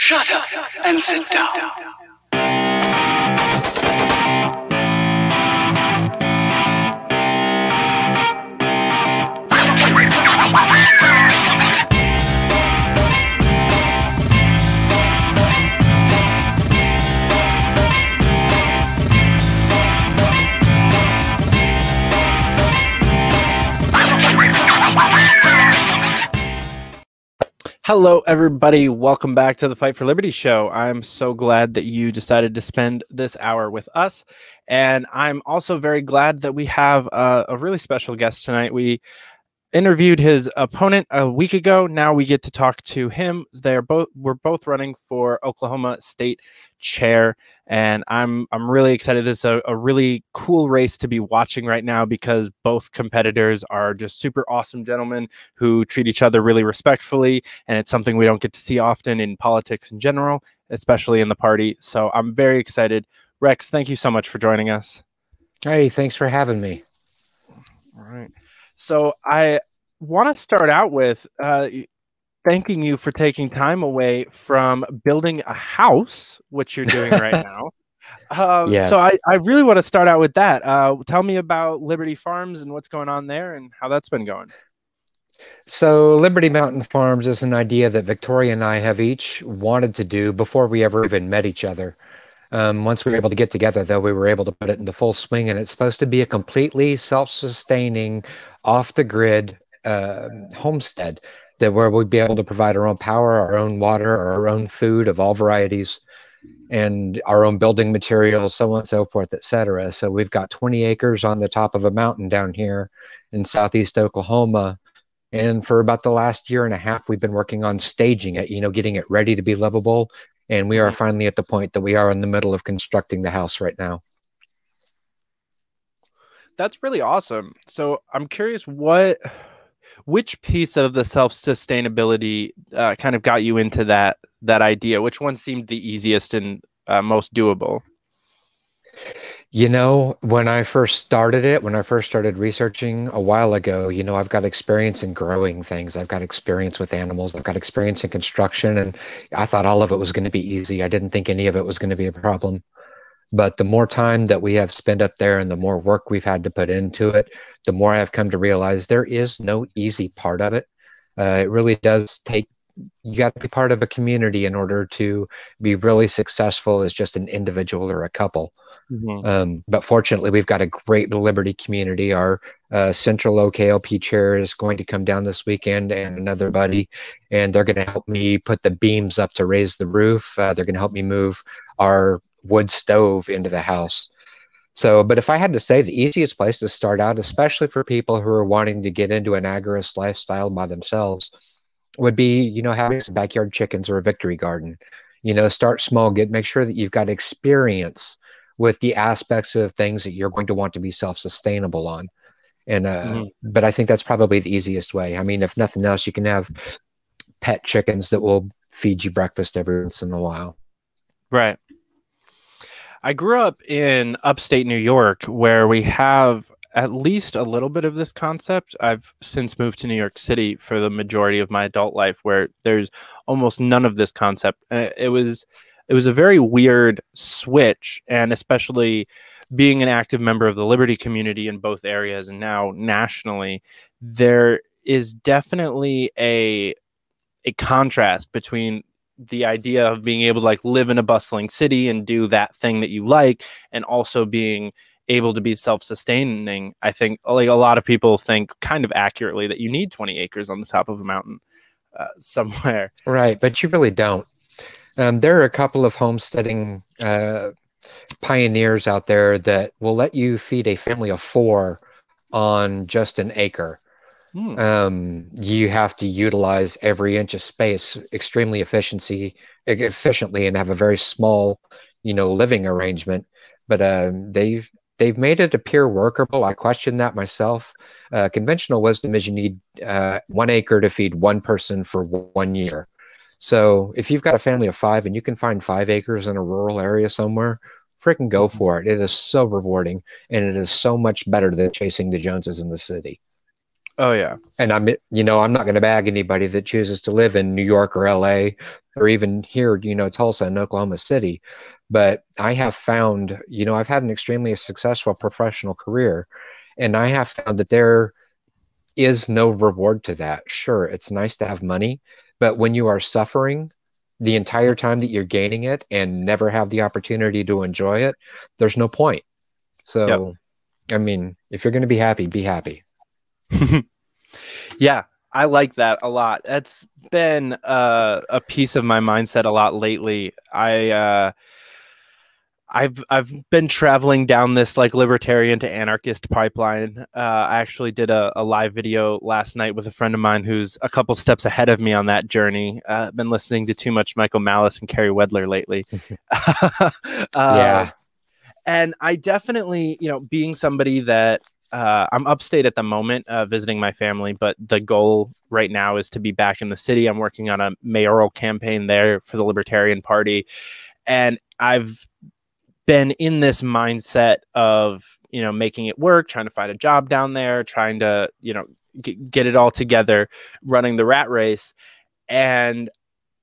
Shut up and sit down. Hello, everybody. Welcome back to the Fight for Liberty show. I'm so glad that you decided to spend this hour with us. And I'm also very glad that we have a really special guest tonight. We interviewed his opponent a week ago. Now we get to talk to him. We're both running for Oklahoma State Chair, and I'm really excited. This is a really cool race to be watching right now because both competitors are just super awesome gentlemen who treat each other really respectfully, and it's something we don't get to see often in politics in general, especially in the party. So I'm very excited. Rex, thank you so much for joining us. Hey, thanks for having me. All right. So I want to start out with thanking you for taking time away from building a house, which you're doing right now. Yes. So I really want to start out with that. Tell me about Liberty Farms and what's going on there and how that's been going. So Liberty Mountain Farms is an idea that Victoria and I have each wanted to do before we ever even met each other. Once we were able to get together, though, we were able to put it into full swing, and it's supposed to be a completely self-sustaining, off-the-grid homestead where we'd be able to provide our own power, our own water, our own food of all varieties, and our own building materials, so on and so forth, etc. So we've got 20 acres on the top of a mountain down here in southeast Oklahoma. And for about the last year and a half, we've been working on staging it, getting it ready to be livable. And we are finally at the point that we are in the middle of constructing the house right now. That's really awesome. So I'm curious, which piece of the self-sustainability kind of got you into that idea? Which one seemed the easiest and most doable? When I first started researching a while ago, I've got experience in growing things. I've got experience with animals. I've got experience in construction. And I thought all of it was going to be easy. I didn't think any of it was going to be a problem. But the more time that we have spent up there and the more work we've had to put into it, the more I've come to realize there is no easy part of it. It really does take, you got to be part of a community in order to be really successful as just an individual or a couple. Mm-hmm. But fortunately, we've got a great Liberty community. Our Central OKLP chair is going to come down this weekend, and another buddy, and they're going to help me put the beams up to raise the roof. They're going to help me move our wood stove into the house. So, but if I had to say, the easiest place to start out, especially for people who are wanting to get into an agorist lifestyle by themselves, would be, having some backyard chickens or a victory garden. Start small, make sure that you've got experience with the aspects of things that you're going to want to be self-sustainable on. And but I think that's probably the easiest way. I mean, if nothing else, you can have pet chickens that will feed you breakfast every once in a while. Right. I grew up in upstate New York, where we have at least a little bit of this concept. I've since moved to New York City for the majority of my adult life, where there's almost none of this concept. It was a very weird switch, and especially being an active member of the Liberty community in both areas and now nationally, there is definitely a contrast between the idea of being able to live in a bustling city and do that thing that you like, and also being able to be self-sustaining. I think a lot of people think kind of accurately that you need 20 acres on the top of a mountain somewhere. Right, but you really don't. There are a couple of homesteading pioneers out there that will let you feed a family of 4 on just an acre. You have to utilize every inch of space extremely efficiently and have a very small, living arrangement. But they've made it appear workable. I question that myself. Conventional wisdom is you need 1 acre to feed 1 person for 1 year. So if you've got a family of 5 and you can find 5 acres in a rural area somewhere, freaking go for it. It is so rewarding, and it is so much better than chasing the Joneses in the city. Oh yeah. And I'm not going to bag anybody that chooses to live in New York or LA or even here, Tulsa and Oklahoma City. But I have found, I've had an extremely successful professional career, and I have found that there is no reward to that. Sure, it's nice to have money, but when you are suffering the entire time that you're gaining it and never have the opportunity to enjoy it, there's no point. Yep. So, I mean, if you're going to be happy, be happy. Yeah, I like that a lot. That's been a piece of my mindset a lot lately. I've been traveling down this like libertarian to anarchist pipeline. I actually did a live video last night with a friend of mine who's a couple steps ahead of me on that journey. I've been listening to too much Michael Malice and Carrie Wedler lately. Yeah. And I definitely, being somebody that I'm upstate at the moment, visiting my family, but the goal right now is to be back in the city. I'm working on a mayoral campaign there for the Libertarian Party. And I've been in this mindset of, making it work, trying to find a job down there, trying to, get it all together, running the rat race. And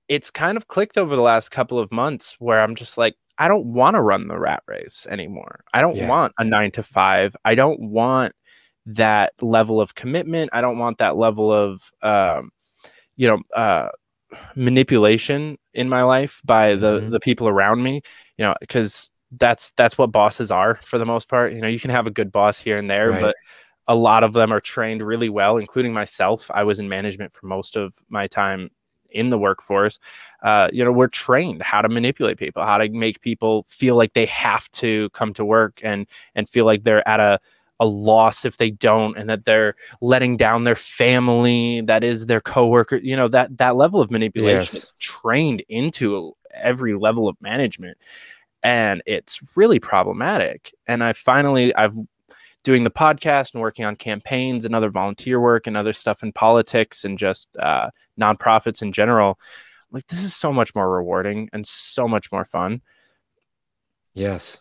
it's kind of clicked over the last couple of months where I'm just like, I don't want to run the rat race anymore. I don't want a 9 to 5. I don't want that level of commitment. I don't want that level of, manipulation in my life by the people around me, because that's what bosses are for the most part. You can have a good boss here and there, but a lot of them are trained really well, including myself. I was in management for most of my time in the workforce. We're trained how to manipulate people, how to make people feel like they have to come to work and feel like they're at a loss if they don't, and that they're letting down their family, that is their coworker. That level of manipulation is trained into every level of management, and it's really problematic. And I've doing the podcast and working on campaigns and other volunteer work and other stuff in politics and just nonprofits in general. Like, this is so much more rewarding and so much more fun. Yes.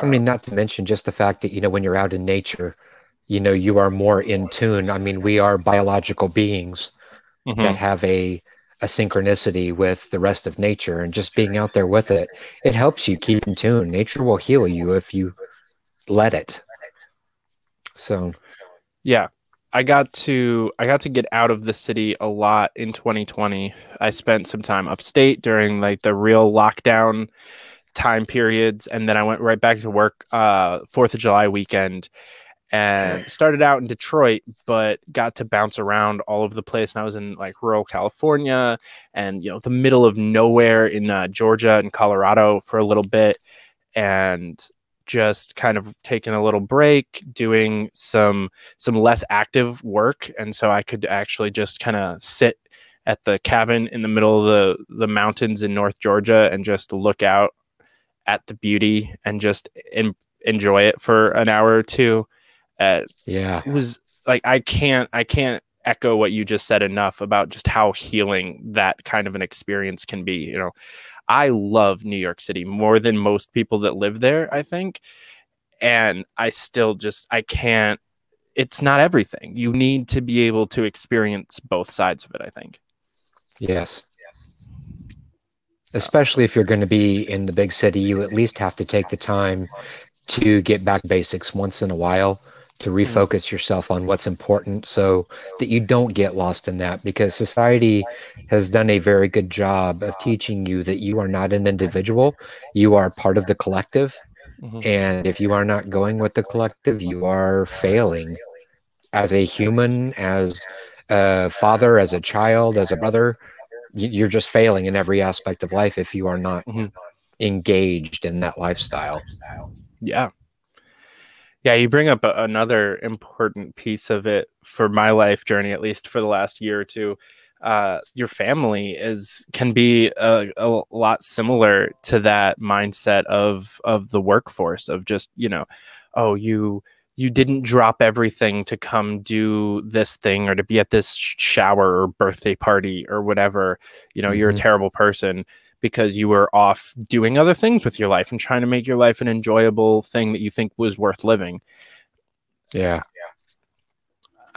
I mean, not to mention just the fact that, when you're out in nature, you are more in tune. I mean, we are biological beings that have a synchronicity with the rest of nature, and just being out there with it, it helps you keep in tune. Nature will heal you if you let it. So, yeah, I got to get out of the city a lot in 2020. I spent some time upstate during like the real lockdown time periods, and then I went right back to work 4th of July weekend, and started out in Detroit, but got to bounce around all over the place. And I was in like rural California and the middle of nowhere in Georgia and Colorado for a little bit, and just kind of taking a little break, doing some less active work. And so I could actually just kind of sit at the cabin in the middle of the mountains in North Georgia and just look out at the beauty and just enjoy it for an hour or two. It was like, I can't echo what you just said enough about just how healing that kind of an experience can be. I love New York City more than most people that live there, I think. And I still I can't, it's not everything. You need to be able to experience both sides of it, I think. Yes. Especially if you're going to be in the big city, you at least have to take the time to get back to basics once in a while, to refocus yourself on what's important so that you don't get lost in that, because society has done a very good job of teaching you that you are not an individual, you are part of the collective. And if you are not going with the collective, you are failing as a human, as a father, as a child, as a brother. You're just failing in every aspect of life if you are not engaged in that lifestyle. Yeah. Yeah, you bring up another important piece of it for my life journey, at least for the last year or two. Your family can be a lot similar to that mindset of the workforce, of just, oh, you didn't drop everything to come do this thing or to be at this shower or birthday party or whatever. You're a terrible person because you were off doing other things with your life and trying to make your life an enjoyable thing that you think was worth living. Yeah.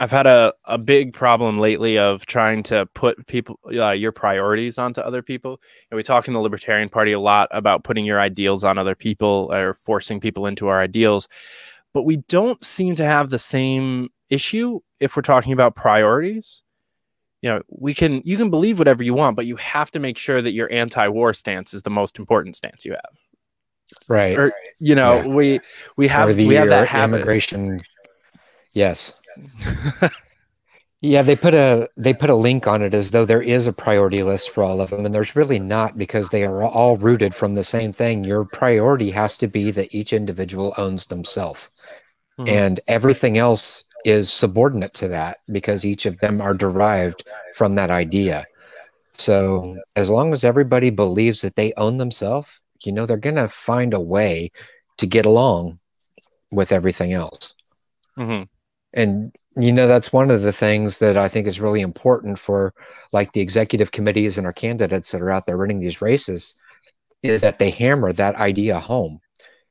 I've had a big problem lately of trying to put people your priorities onto other people. And we talk in the Libertarian Party a lot about putting your ideals on other people or forcing people into our ideals, but we don't seem to have the same issue if we're talking about priorities. You can believe whatever you want, but you have to make sure that your anti-war stance is the most important stance you have. Right. Or Yeah. we have that habit. Immigration. Yes. Yeah, they put a link on it as though there is a priority list for all of them, and there's really not, because they are all rooted from the same thing. Your priority has to be that each individual owns themselves, and everything else is subordinate to that because each of them are derived from that idea. So as long as everybody believes that they own themselves, they're gonna find a way to get along with everything else. And that's one of the things that I think is really important for, like, the executive committees and our candidates that are out there running these races, is that they hammer that idea home.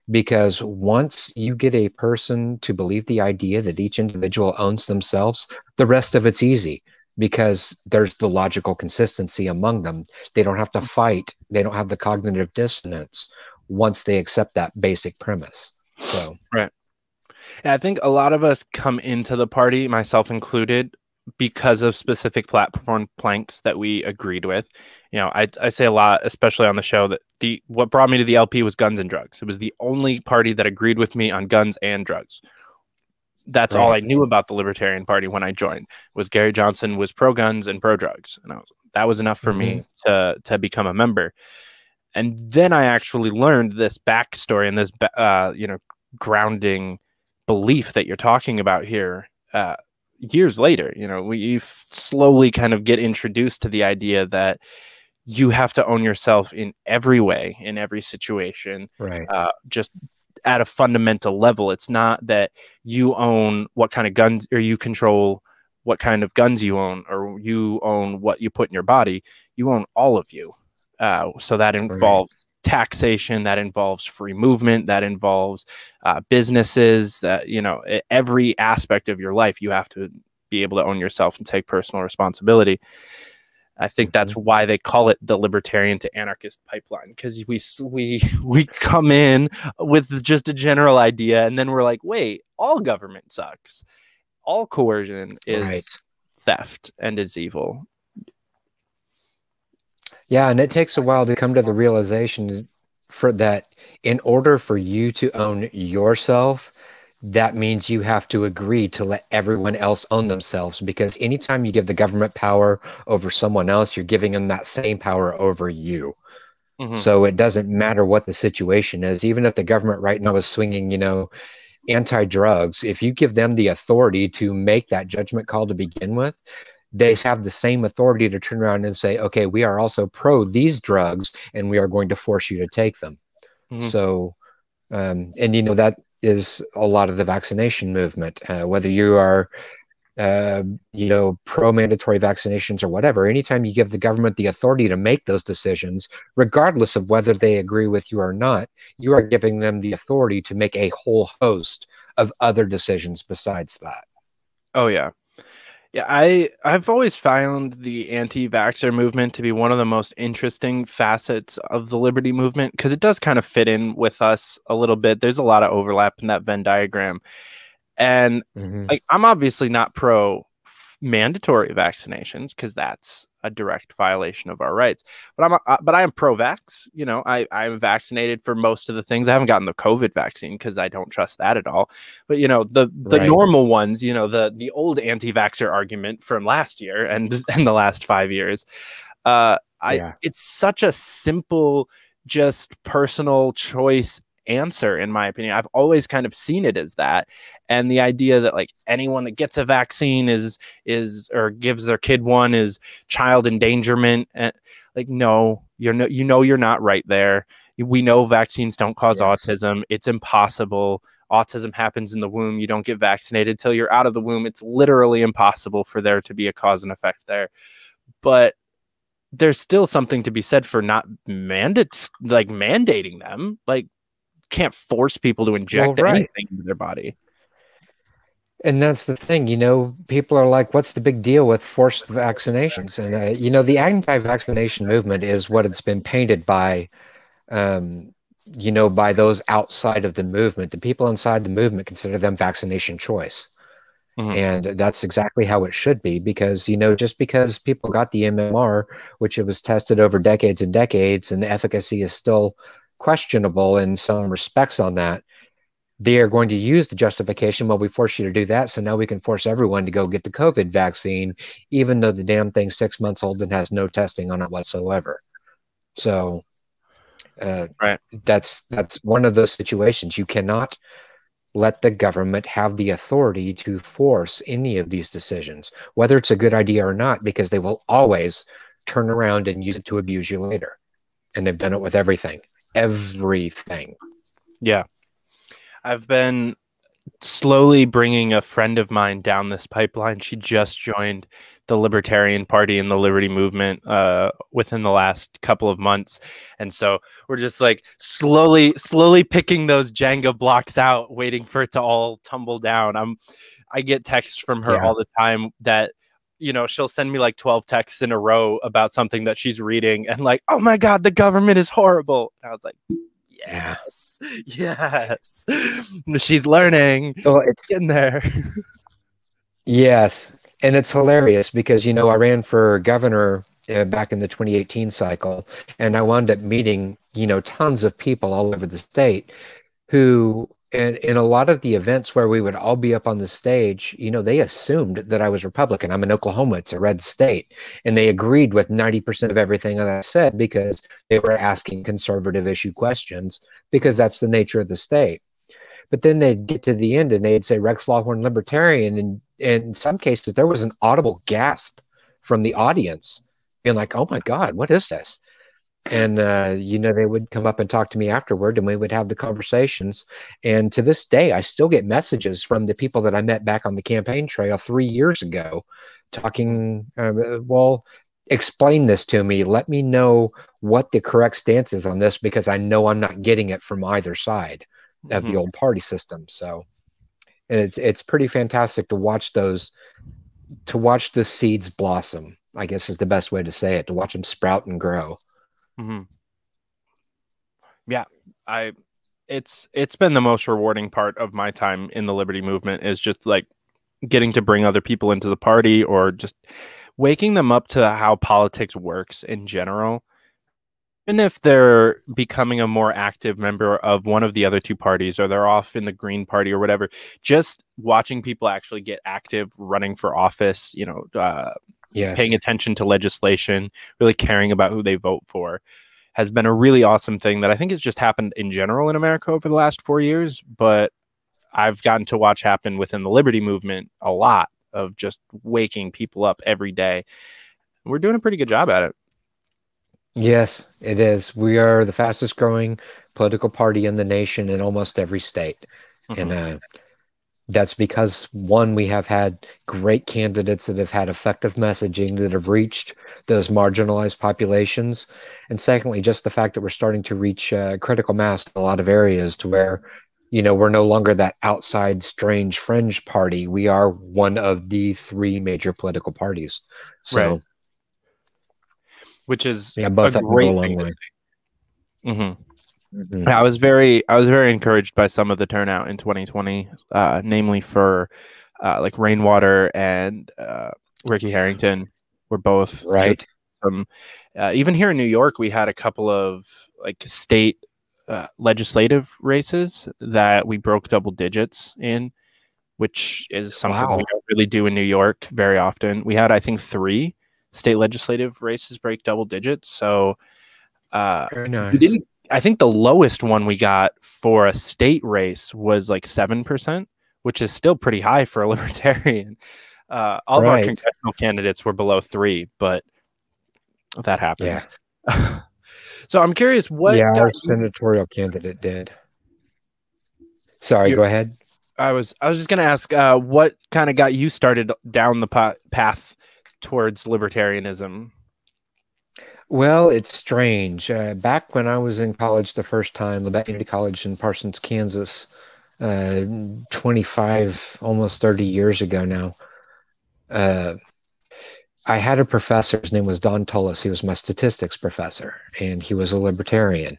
Because once you get a person to believe the idea that each individual owns themselves, the rest of it's easy, because there's the logical consistency among them. They don't have to fight. They don't have the cognitive dissonance once they accept that basic premise. So, right. Yeah, I think a lot of us come into the party, myself included, because of specific platform planks that we agreed with. I say a lot, especially on the show, that what brought me to the LP was guns and drugs. It was the only party that agreed with me on guns and drugs. That's all I knew about the Libertarian Party when I joined, was Gary Johnson was pro-guns and pro-drugs. And that was enough for me to become a member. And then I actually learned this backstory and this, grounding belief that you're talking about here years later. We slowly kind of get introduced to the idea that you have to own yourself in every way, in every situation, just at a fundamental level. It's not that you own what kind of guns, or you control what kind of guns you own, or you own what you put in your body. You own all of you. So that involves taxation, that involves free movement, that involves businesses, that every aspect of your life you have to be able to own yourself and take personal responsibility. I think that's why they call it the libertarian to anarchist pipeline, because we come in with just a general idea, and then we're like, wait, all government sucks, all coercion is theft and is evil. Yeah, and it takes a while to come to the realization for that in order for you to own yourself, that means you have to agree to let everyone else own themselves, because anytime you give the government power over someone else, you're giving them that same power over you. So it doesn't matter what the situation is. Even if the government right now is swinging, anti-drugs, if you give them the authority to make that judgment call to begin with, they have the same authority to turn around and say, okay, we are also pro these drugs, and we are going to force you to take them. So, and that is a lot of the vaccination movement, whether you are, pro mandatory vaccinations or whatever. Anytime you give the government the authority to make those decisions, regardless of whether they agree with you or not, you are giving them the authority to make a whole host of other decisions besides that. Oh, yeah. Yeah, I've always found the anti-vaxxer movement to be one of the most interesting facets of the liberty movement, because it does kind of fit in with us a little bit. There's a lot of overlap in that Venn diagram. And I'm obviously not pro mandatory vaccinations, because that's a direct violation of our rights. But I am pro-vax. I'm vaccinated for most of the things. I haven't gotten the COVID vaccine because I don't trust that at all. But the normal ones, the old anti-vaxxer argument from last year and the last 5 years. It's such a simple, just personal choice answer, in my opinion. I've always kind of seen it as that. And the idea that, like, anyone that gets a vaccine is or gives their kid one is child endangerment. And no, you're not right there. We know vaccines don't cause autism. It's impossible. Autism happens in the womb. You don't get vaccinated till you're out of the womb. It's literally impossible for there to be a cause and effect there. But there's still something to be said for not mandating them. Can't force people to inject anything into their body. And that's the thing, people are like, what's the big deal with forced vaccinations? And, the anti-vaccination movement is what it's been painted by, um, by those outside of the movement. The people inside the movement consider them vaccination choice. Mhm. And that's exactly how it should be, because, just because people got the MMR, which it was tested over decades and decades, and the efficacy is still questionable in some respects on that, they are going to use the justification, well, we force you to do that, so now we can force everyone to go get the COVID vaccine, even though the damn thing's 6 months old and has no testing on it whatsoever. So Right. that's one of those situations. You cannot let the government have the authority to force any of these decisions, whether it's a good idea or not, because they will always turn around and use it to abuse you later. And they've done it with everything. Everything. Yeah. I've been slowly bringing a friend of mine down this pipeline. She just joined the Libertarian Party and the Liberty Movement within the last couple of months, and so we're just like slowly picking those Jenga blocks out, waiting for it to all tumble down. I get texts from her all the time that she'll send me like 12 texts in a row about something that she's reading, and like, oh my God, the government is horrible. And I was like, yes, yes. She's learning. Well, it's getting there. yes, and it's hilarious because I ran for governor back in the 2018 cycle, and I wound up meeting tons of people all over the state who, in a lot of the events where we would all be up on the stage, they assumed that I was Republican. I'm in Oklahoma; it's a red state, and they agreed with 90% of everything that I said because they were asking conservative issue questions because that's the nature of the state. But then they'd get to the end and they'd say Rex Lawhorn Libertarian, and in some cases there was an audible gasp from the audience, being like, "Oh my God, what is this?" And they would come up and talk to me afterward, and we would have the conversations. And to this day, I still get messages from the people that I met back on the campaign trail 3 years ago, talking, well, explain this to me. Let me know what the correct stance is on this, because I know I'm not getting it from either side of the old party system. So, and it's pretty fantastic to watch the seeds blossom, I guess is the best way to say it, to watch them sprout and grow. Mm-hmm. Yeah, it's been the most rewarding part of my time in the Liberty Movement, is just like getting to bring other people into the party, or just waking them up to how politics works in general. Even if they're becoming a more active member of one of the other two parties, or they're off in the Green Party or whatever, just watching people actually get active, running for office, paying attention to legislation, really caring about who they vote for, has been a really awesome thing that I think has just happened in general in America over the last 4 years. But I've gotten to watch happen within the Liberty Movement a lot, of just waking people up every day. We're doing a pretty good job at it. Yes, it is. We are the fastest growing political party in the nation in almost every state. Mm-hmm. And that's because, one, we have had great candidates that have had effective messaging that have reached those marginalized populations. And secondly, just the fact that we're starting to reach critical mass in a lot of areas, to where, we're no longer that outside strange fringe party. We are one of the three major political parties. So, right. Which is both a of them go great a long thing way. to see. Mm-hmm. Mm-hmm. I was very encouraged by some of the turnout in 2020, namely for like Rainwater and Ricky Harrington were both Right. even here in New York, we had a couple of like state legislative races that we broke double digits in, which is something we don't really do in New York very often. We had, I think, 3 state legislative races break double digits. So Very nice. we didn't. I think the lowest one we got for a state race was like 7%, which is still pretty high for a libertarian. All of our congressional candidates were below 3, but that happens. Yeah. So I'm curious what. Yeah, our senatorial candidate did. Sorry, go ahead. I was just going to ask what kind of got you started down the path towards libertarianism. Well, it's strange. Back when I was in college the first time, Libertarian College in Parsons, Kansas, 25, almost 30 years ago now. I had a professor, his name was Don Tullis. He was my statistics professor, and he was a libertarian.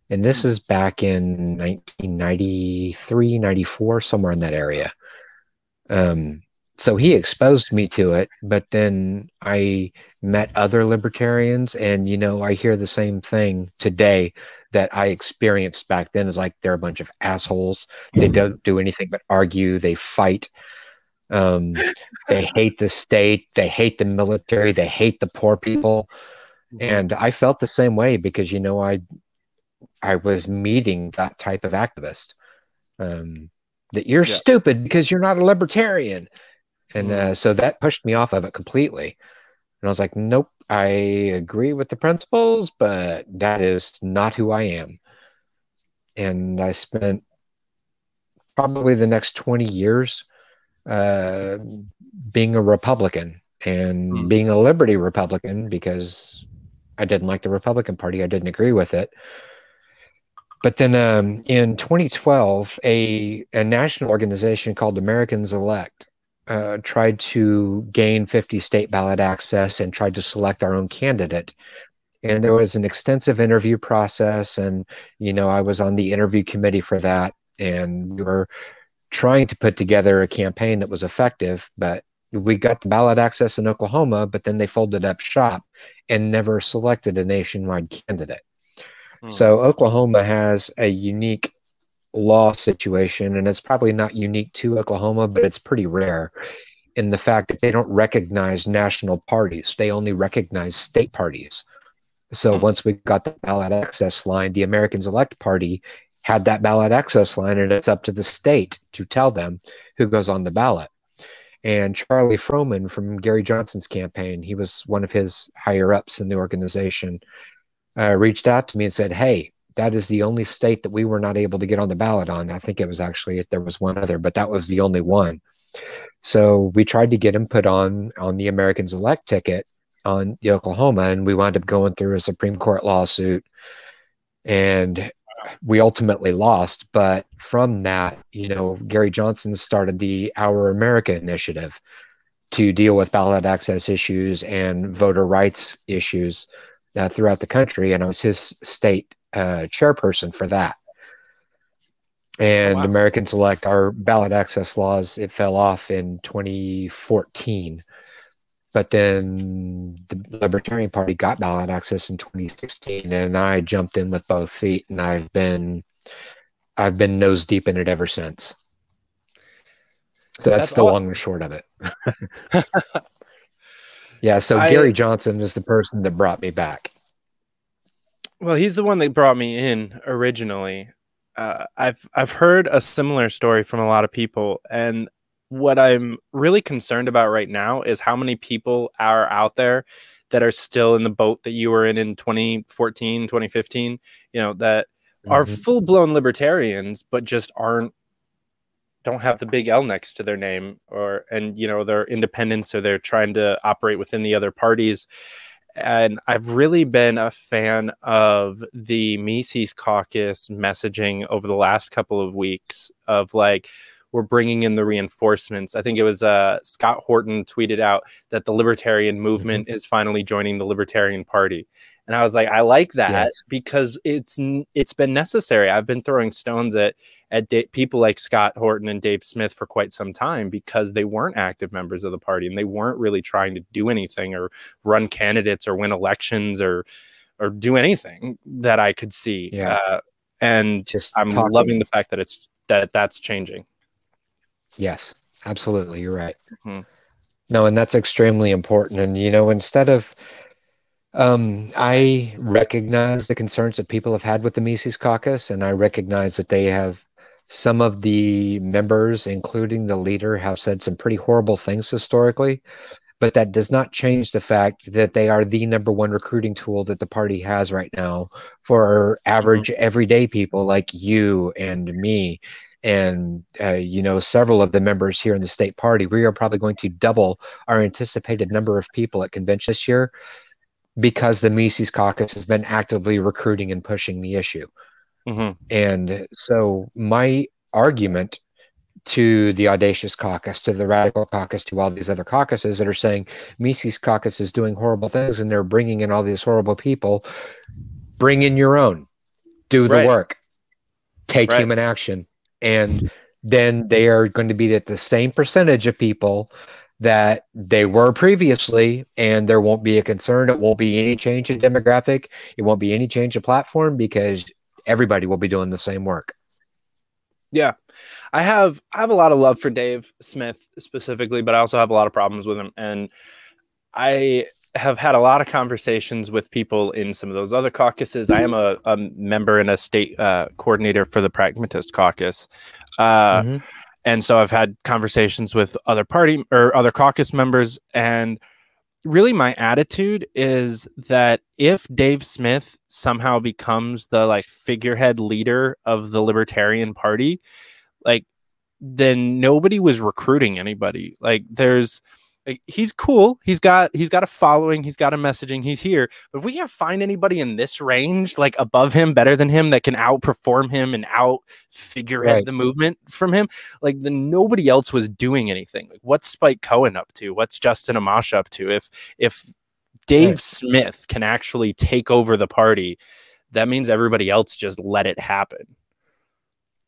And this is back in 1993, 94, somewhere in that area. So he exposed me to it, but then I met other libertarians, and I hear the same thing today that I experienced back then. Is like they're a bunch of assholes. They don't do anything but argue. They fight. They hate the state. They hate the military. They hate the poor people. And I felt the same way because I was meeting that type of activist. That you're stupid because you're not a libertarian. And so that pushed me off of it completely. And I was like, nope, I agree with the principles, but that is not who I am. And I spent probably the next 20 years being a Republican and being a Liberty Republican because I didn't like the Republican Party. I didn't agree with it. But then in 2012, a national organization called Americans Elect tried to gain 50 state ballot access and tried to select our own candidate. And there was an extensive interview process. And, I was on the interview committee for that. And we were trying to put together a campaign that was effective. But we got the ballot access in Oklahoma, but then they folded up shop and never selected a nationwide candidate. So Oklahoma has a unique law situation, and it's probably not unique to Oklahoma, but it's pretty rare in the fact that they don't recognize national parties. They only recognize state parties. So once we got the ballot access line, the Americans Elect Party had that ballot access line, and it's up to the state to tell them who goes on the ballot. And Charlie Froman from Gary Johnson's campaign, he was one of his higher ups in the organization, reached out to me and said, hey, that is the only state that we were not able to get on the ballot on. I think it was actually, there was one other, but that was the only one. So we tried to get him put on the Americans Elect ticket on the Oklahoma, and we wound up going through a Supreme Court lawsuit, and we ultimately lost. But from that, Gary Johnson started the Our America initiative to deal with ballot access issues and voter rights issues throughout the country, and I was his state chairperson for that. And Americans Elect, our ballot access laws, it fell off in 2014. But then the Libertarian Party got ballot access in 2016, and I jumped in with both feet, and I've been nose deep in it ever since. So that's the long and short of it. Yeah, so Gary Johnson is the person that brought me back. Well, he's the one that brought me in originally. I've heard a similar story from a lot of people, and what I'm really concerned about right now is how many people are out there that are still in the boat that you were in 2014, 2015, that are full-blown libertarians, but just don't have the big L next to their name, and they're independents, or they're trying to operate within the other parties. And I've really been a fan of the Mises Caucus messaging over the last couple of weeks of like, we're bringing in the reinforcements. I think it was Scott Horton tweeted out that the libertarian movement is finally joining the Libertarian Party. And I was like, I like that because it's been necessary. I've been throwing stones at people like Scott Horton and Dave Smith for quite some time because they weren't active members of the party, and they weren't really trying to do anything or run candidates or win elections or do anything that I could see. And I'm loving the fact that that's changing. Yes, absolutely. You're right. No, and that's extremely important. And, instead of, I recognize the concerns that people have had with the Mises Caucus, and I recognize that they have, some of the members, including the leader, have said some pretty horrible things historically, but that does not change the fact that they are the #1 recruiting tool that the party has right now for average everyday people like you and me. And, several of the members here in the state party, we are probably going to double our anticipated number of people at convention this year because the Mises Caucus has been actively recruiting and pushing the issue. And so my argument to the Audacious Caucus, to the Radical Caucus, to all these other caucuses that are saying Mises Caucus is doing horrible things and they're bringing in all these horrible people. Bring in your own. Do the work. Take human action. And then they are going to be at the same percentage of people that they were previously, and there won't be a concern. It won't be any change in demographic. It won't be any change of platform because everybody will be doing the same work. Yeah. I have a lot of love for Dave Smith specifically, but I also have a lot of problems with him. And I have had a lot of conversations with people in some of those other caucuses. I am a member and a state coordinator for the Pragmatist Caucus. And so I've had conversations with other party or other caucus members. And really my attitude is that if Dave Smith somehow becomes the like figurehead leader of the Libertarian Party, like then nobody was recruiting anybody. Like there's like, he's cool. He's got a following. He's got a messaging. He's here. But if we can't find anybody in this range, like above him, better than him, that can outperform him and out figurehead the movement from him, like then nobody else was doing anything. Like what's Spike Cohen up to? What's Justin Amash up to? If Dave Smith can actually take over the party, that means everybody else just let it happen.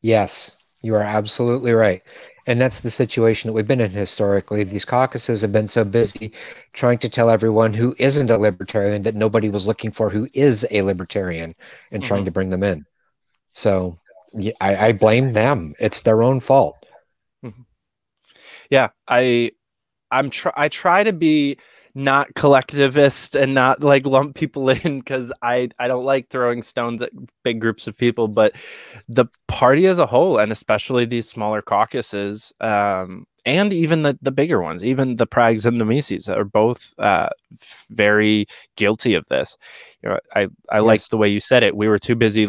Yes, you are absolutely right. And that's the situation that we've been in historically. These caucuses have been so busy trying to tell everyone who isn't a libertarian that nobody was looking for who is a libertarian and trying to bring them in. So yeah, I blame them. It's their own fault. Yeah, I try to be not collectivist and not like lump people in because I don't like throwing stones at big groups of people, but the party as a whole, and especially these smaller caucuses, and even the bigger ones, even the Prags and the Mises are both very guilty of this. You know, I like the way you said it. We were too busy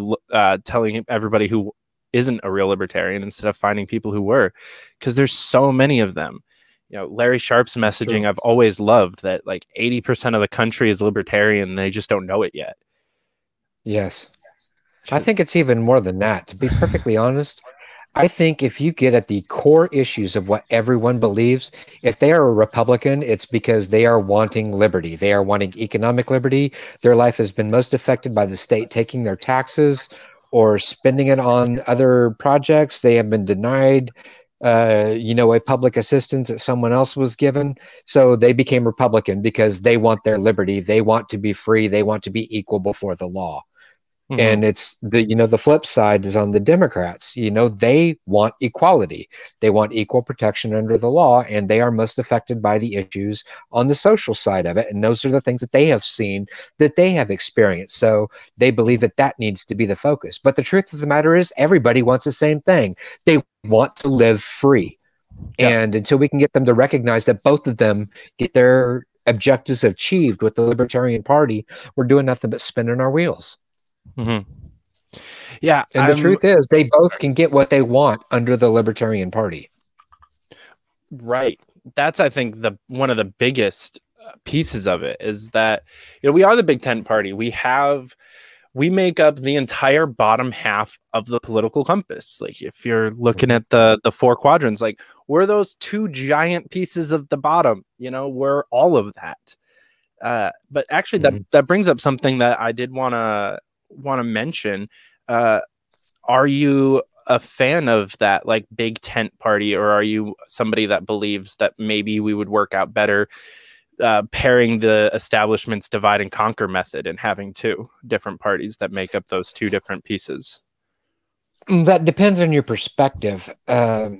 telling everybody who isn't a real libertarian instead of finding people who were, because there's so many of them. You know, Larry Sharp's messaging, I've always loved that like 80% of the country is libertarian and they just don't know it yet. Yes. I think it's even more than that. To be perfectly honest, I think if you get at the core issues of what everyone believes, if they are a Republican, it's because they are wanting liberty. They are wanting economic liberty. Their life has been most affected by the state taking their taxes or spending it on other projects. They have been denied a public assistance that someone else was given. So they became Republican because they want their liberty. They want to be free. They want to be equal before the law. And it's the flip side is on the Democrats. They want equality. They want equal protection under the law, and they are most affected by the issues on the social side of it. And those are the things that they have seen, that they have experienced. So they believe that needs to be the focus. But the truth of the matter is everybody wants the same thing. They want to live free. And until we can get them to recognize that both of them get their objectives achieved with the Libertarian Party, we're doing nothing but spinning our wheels. Yeah, and the truth is they both can get what they want under the Libertarian Party. Right. That's, I think, one of the biggest pieces of it is that we are the big tent party. We make up the entire bottom half of the political compass. Like if you're looking at the four quadrants, like we're those two giant pieces of the bottom. We're all of that. But actually, that brings up something that I did want to mention. Are you a fan of that like big tent party, or are you somebody that believes that maybe we would work out better pairing the establishment's divide and conquer method and having two different parties that make up those two different pieces? That depends on your perspective. I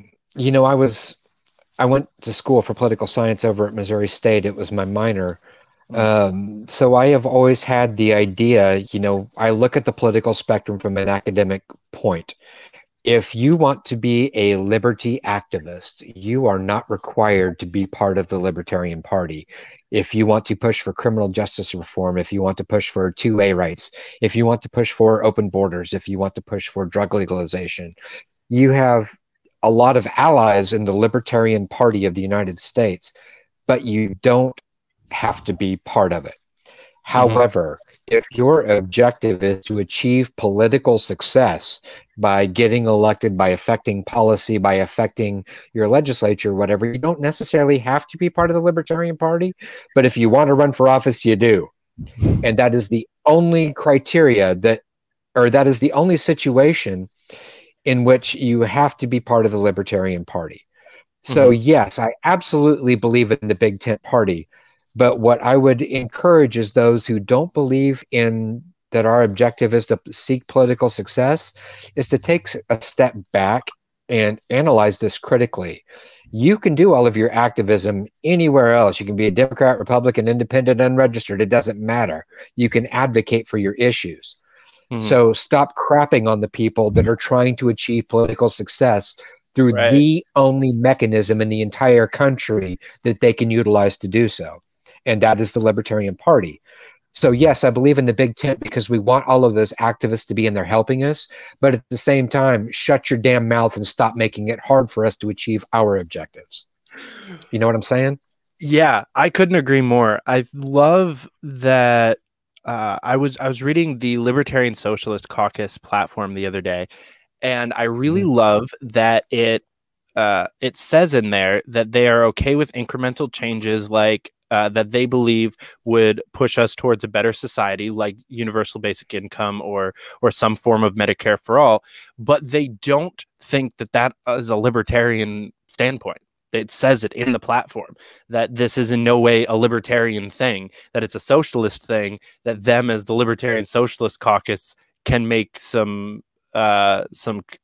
went to school for political science over at Missouri State. It was my minor. So I have always had the idea, I look at the political spectrum from an academic point. If you want to be a liberty activist, you are not required to be part of the Libertarian Party. If you want to push for criminal justice reform, if you want to push for 2A rights, if you want to push for open borders, if you want to push for drug legalization, you have a lot of allies in the Libertarian Party of the United States, but you don't have to be part of it. However, if your objective is to achieve political success by getting elected, by affecting policy, by affecting your legislature, whatever, you don't necessarily have to be part of the Libertarian Party. But if you want to run for office, you do. And that is the only criteria that is the only situation in which you have to be part of the Libertarian Party. So yes, I absolutely believe in the Big Tent Party. But what I would encourage is those who don't believe in that our objective is to seek political success is to take a step back and analyze this critically. You can do all of your activism anywhere else. You can be a Democrat, Republican, Independent, unregistered. It doesn't matter. You can advocate for your issues. So stop crapping on the people that are trying to achieve political success through the only mechanism in the entire country that they can utilize to do so. And that is the Libertarian Party. So yes, I believe in the Big Tent because we want all of those activists to be in there helping us. But at the same time, shut your damn mouth and stop making it hard for us to achieve our objectives. You know what I'm saying? Yeah, I couldn't agree more. I love that. I was reading the Libertarian Socialist Caucus platform the other day, and I really love that it says in there that they are okay with incremental changes, like that they believe would push us towards a better society, like universal basic income or some form of Medicare for all. But they don't think that that is a libertarian standpoint. It says it in the platform that this is in no way a libertarian thing, that it's a socialist thing, that them as the Libertarian Socialist Caucus can make some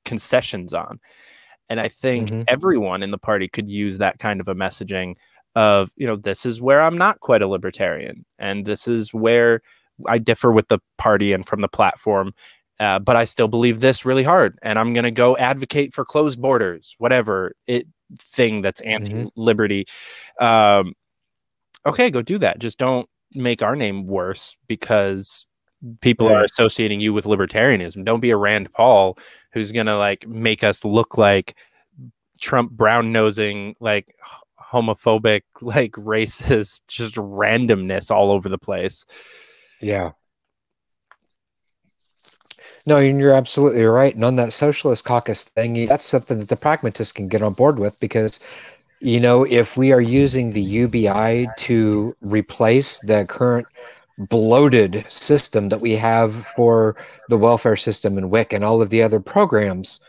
concessions on. And I think everyone in the party could use that kind of a messaging of, you know, this is where I'm not quite a libertarian, and this is where I differ with the party and from the platform. But I still believe this really hard, and I'm going to go advocate for closed borders, whatever thing that's anti-liberty. Okay, go do that. Just don't make our name worse because people are associating you with libertarianism. Don't be a Rand Paul who's going to like make us look like Trump brown-nosing, like homophobic, like racist, just randomness all over the place. Yeah. No, you're absolutely right. And on that socialist caucus thing, that's something that the pragmatists can get on board with because, you know, if we are using the UBI to replace the current bloated system that we have for the welfare system and WIC and all of the other programs,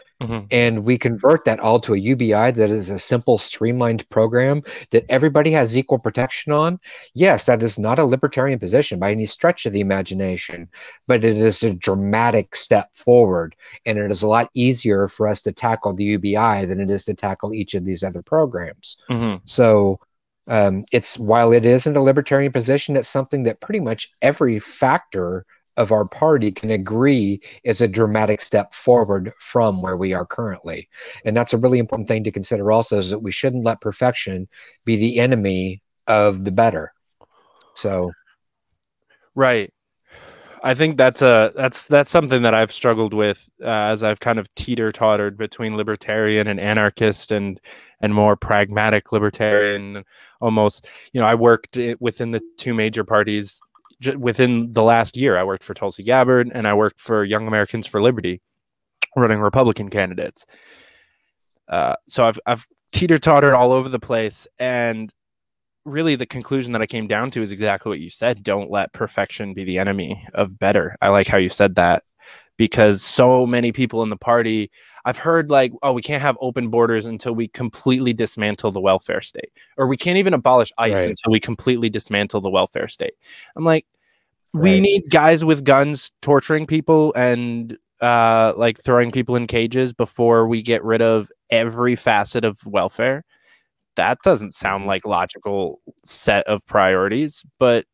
and we convert that all to a UBI that is a simple, streamlined program that everybody has equal protection on, yes, that is not a libertarian position by any stretch of the imagination, but it is a dramatic step forward, and it is a lot easier for us to tackle the UBI than it is to tackle each of these other programs. So while it isn't a libertarian position, it's something that pretty much every factor of our party can agree is a dramatic step forward from where we are currently. And that's a really important thing to consider also, is that we shouldn't let perfection be the enemy of the better. So right. I think that's something that I've struggled with as I've kind of teeter-tottered between libertarian and anarchist and more pragmatic libertarian almost. You know, I worked within the two major parties within the last year. I worked for Tulsi Gabbard and I worked for Young Americans for Liberty, running Republican candidates. So I've teeter-tottered all over the place, and really the conclusion that I came down to is exactly what you said. Don't let perfection be the enemy of better. I like how you said that, because so many people in the party, I've heard like, oh, we can't have open borders until we completely dismantle the welfare state, or we can't even abolish ICE until we completely dismantle the welfare state. I'm like, we need guys with guns torturing people and like throwing people in cages before we get rid of every facet of welfare. That doesn't sound like logical set of priorities, but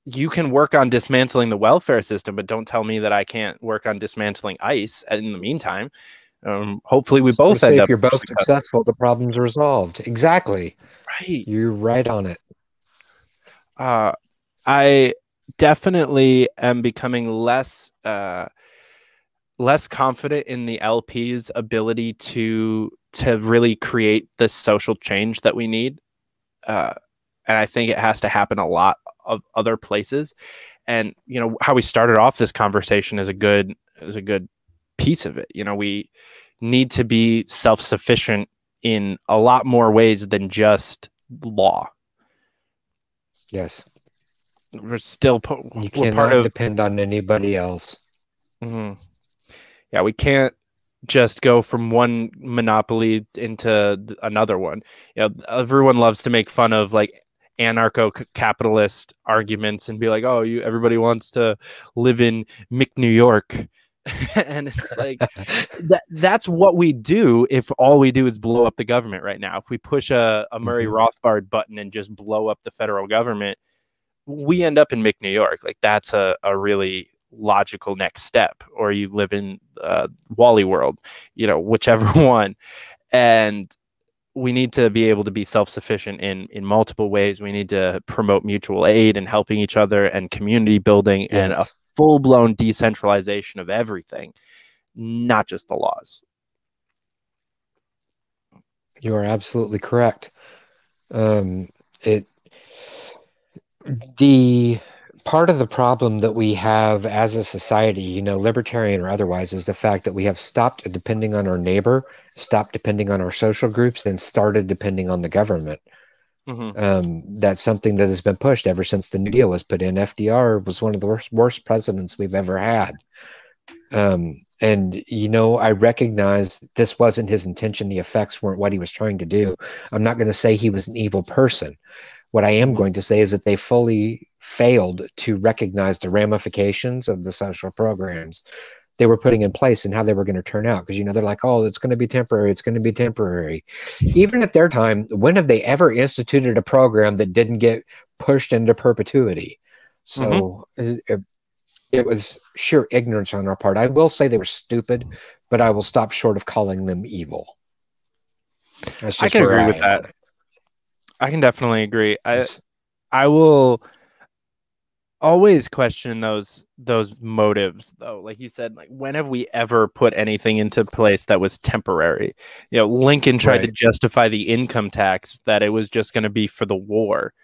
you can work on dismantling the welfare system, but don't tell me that I can't work on dismantling ICE in the meantime. Hopefully we both end up. If you're both successful, the problem's resolved. Exactly. Right. You're right on it. I definitely am becoming less confident in the LP's ability to really create the social change that we need. And I think it has to happen a lot of other places. And, how we started off this conversation is a good piece of it. We need to be self-sufficient in a lot more ways than just law. Yes. We're still You we're cannot part of depend on anybody else. Mhm. Yeah, we can't just go from one monopoly into another one. Everyone loves to make fun of like anarcho-capitalist arguments and be like, "Oh, everybody wants to live in New York." And it's like that's what we do if all we do is blow up the government right now. If we push a Murray Rothbard button and just blow up the federal government, we end up in New York. Like that's a really logical next step. Or you live in Wally World, whichever one. And we need to be able to be self-sufficient in multiple ways. We need to promote mutual aid and helping each other and community building and a full-blown decentralization of everything, not just the laws. You are absolutely correct. The part of the problem that we have as a society, libertarian or otherwise, is the fact that we have stopped depending on our neighbor, stopped depending on our social groups, then started depending on the government. That's something that has been pushed ever since the New Deal was put in. FDR was one of the worst presidents we've ever had. And, I recognize this wasn't his intention. The effects weren't what he was trying to do. I'm not going to say he was an evil person. What I am going to say is that they fully failed to recognize the ramifications of the social programs they were putting in place and how they were going to turn out. Because, they're like, oh, it's going to be temporary. It's going to be temporary. Even at their time, when have they ever instituted a program that didn't get pushed into perpetuity? So it was sheer ignorance on our part. I will say they were stupid, but I will stop short of calling them evil. I can agree with that. I can definitely agree. I will always question those motives, though. Like you said, like when have we ever put anything into place that was temporary? Lincoln tried to justify the income tax that it was just going to be for the war,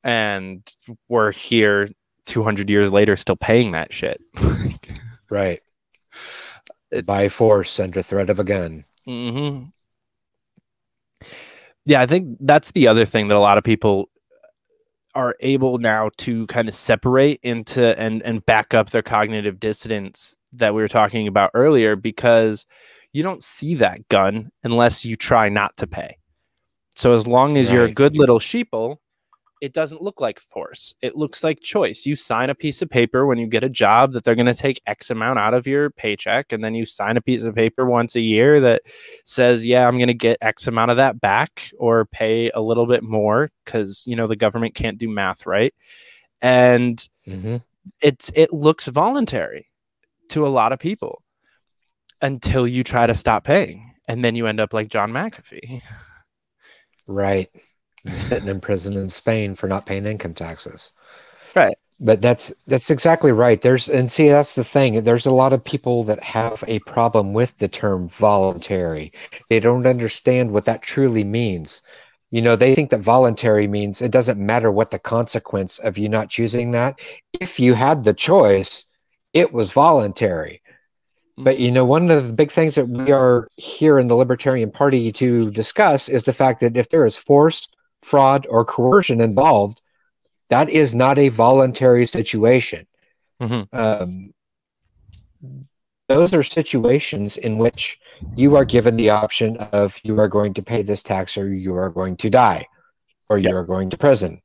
and we're here 200 years later still paying that shit. Right. By force under threat of a gun. Yeah, I think that's the other thing that a lot of people are able now to kind of separate into and back up their cognitive dissonance that we were talking about earlier, because you don't see that gun unless you try not to pay. So as long as you're a good little sheeple, it doesn't look like force. It looks like choice. You sign a piece of paper when you get a job that they're going to take X amount out of your paycheck. And then you sign a piece of paper once a year that says, yeah, I'm going to get X amount of that back, or pay a little bit more because, the government can't do math right. And it looks voluntary to a lot of people until you try to stop paying. And then you end up like John McAfee. Right. Sitting in prison in Spain for not paying income taxes. Right. But that's exactly right. That's the thing. There's a lot of people that have a problem with the term voluntary. They don't understand what that truly means. They think that voluntary means it doesn't matter what the consequence of you not choosing that. If you had the choice, it was voluntary. But, one of the big things that we are here in the Libertarian Party to discuss is the fact that if there is force, fraud, or coercion involved, that is not a voluntary situation. Those are situations in which you are given the option of you are going to pay this tax, or you are going to die, or you are going to prison.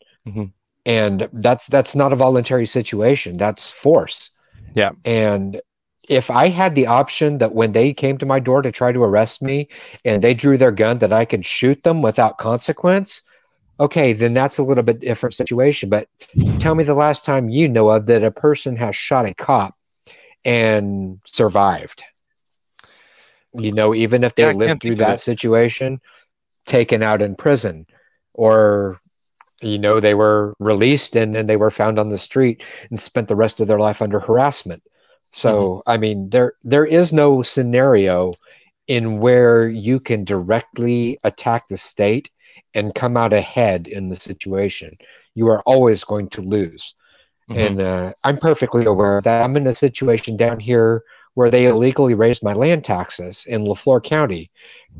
And that's not a voluntary situation. That's force. Yeah. And if I had the option that when they came to my door to try to arrest me and they drew their gun, that I could shoot them without consequence, okay, then that's a little bit different situation. But tell me the last time you know of that a person has shot a cop and survived. Even if they lived through that situation, taken out in prison, or they were released and then they were found on the street and spent the rest of their life under harassment. So, I mean, there is no scenario in where you can directly attack the state and come out ahead in the situation. you are always going to lose. Mm-hmm. And I'm perfectly aware of that. I'm in a situation down here where they illegally raised my land taxes in LaFleur County.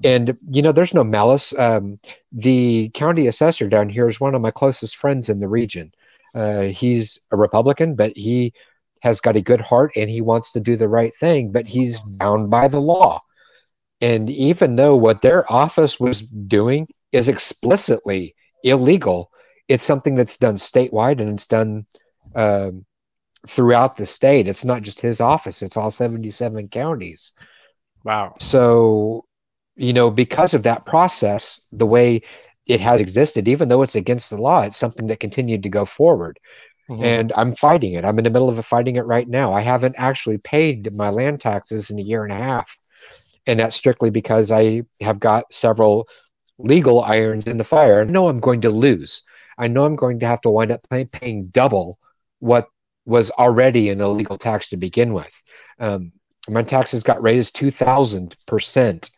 And, there's no malice. The county assessor down here is one of my closest friends in the region. He's a Republican, but he has got a good heart and he wants to do the right thing, but he's bound by the law. And even though what their office was doing is explicitly illegal, it's something that's done statewide, and it's done um, throughout the state. It's not just his office, it's all 77 counties. Wow. So, because of that process, the way it has existed, even though it's against the law, it's something that continued to go forward. Mm-hmm. And I'm fighting it. I'm in the middle of fighting it right now. I haven't actually paid my land taxes in a year and a half. And that's strictly because I have got several legal irons in the fire. I know I'm going to lose. I know I'm going to have to wind up paying double what was already an illegal tax to begin with. My taxes got raised 2,000%,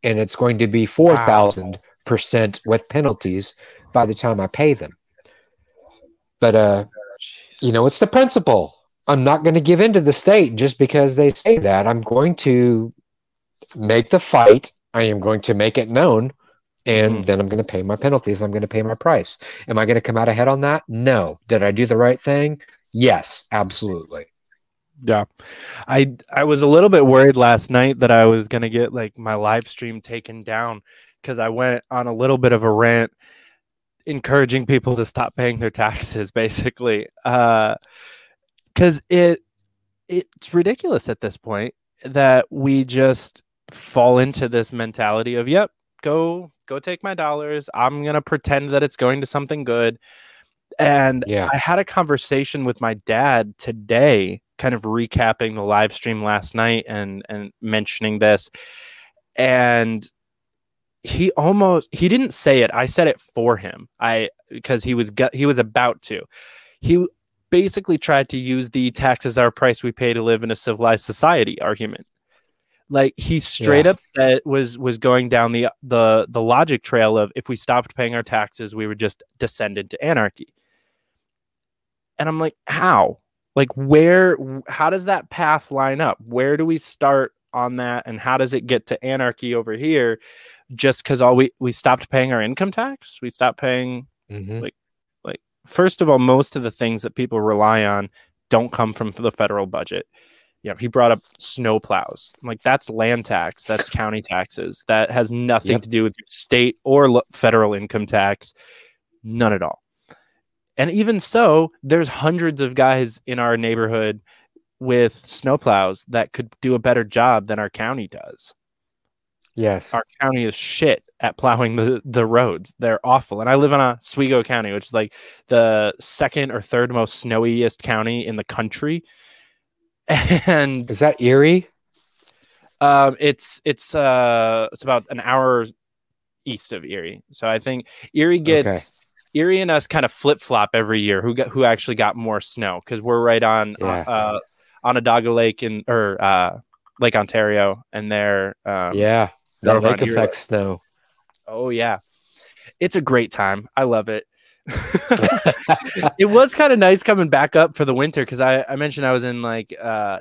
and it's going to be 4,000% with penalties by the time I pay them. But, it's the principle. I'm not going to give in to the state just because they say that. I'm going to make the fight. I am going to make it known, and then I'm going to pay my penalties. I'm going to pay my price. Am I going to come out ahead on that? No. Did I do the right thing? Yes, absolutely. Yeah. I was a little bit worried last night that I was going to get like my live stream taken down because I went on a little bit of a rant encouraging people to stop paying their taxes, basically. Because it's ridiculous at this point that we just fall into this mentality of, yep, go take my dollars. I'm going to pretend that it's going to something good. And I had a conversation with my dad today, kind of recapping the live stream last night and mentioning this. And he didn't say it. I said it for him. Because he was about to. He basically tried to use the taxes are a price we pay to live in a civilized society argument. Like he straight up said was going down the logic trail of if we stopped paying our taxes, we would just descend into anarchy. And I'm like, how? Like how does that path line up? Where do we start on that? And how does it get to anarchy over here? Just because we stopped paying our income tax? We stopped paying like first of all, most of the things that people rely on don't come from the federal budget. He brought up snow plows. I'm like, that's land tax. That's county taxes. That has nothing to do with your state or federal income tax. None at all. And even so, there's hundreds of guys in our neighborhood with snow plows that could do a better job than our county does. Yes. Our county is shit at plowing the roads. They're awful. And I live in Oswego County, which is like the second or third most snowiest county in the country. And is that Erie? It's about an hour east of Erie. So I think Erie gets Erie and us kind of flip flop every year. Who actually got more snow? Because we're right on Onondaga Lake or Lake Ontario, and they're that lake affects snow. Oh yeah, it's a great time. I love it. It was kind of nice coming back up for the winter because I mentioned I was in like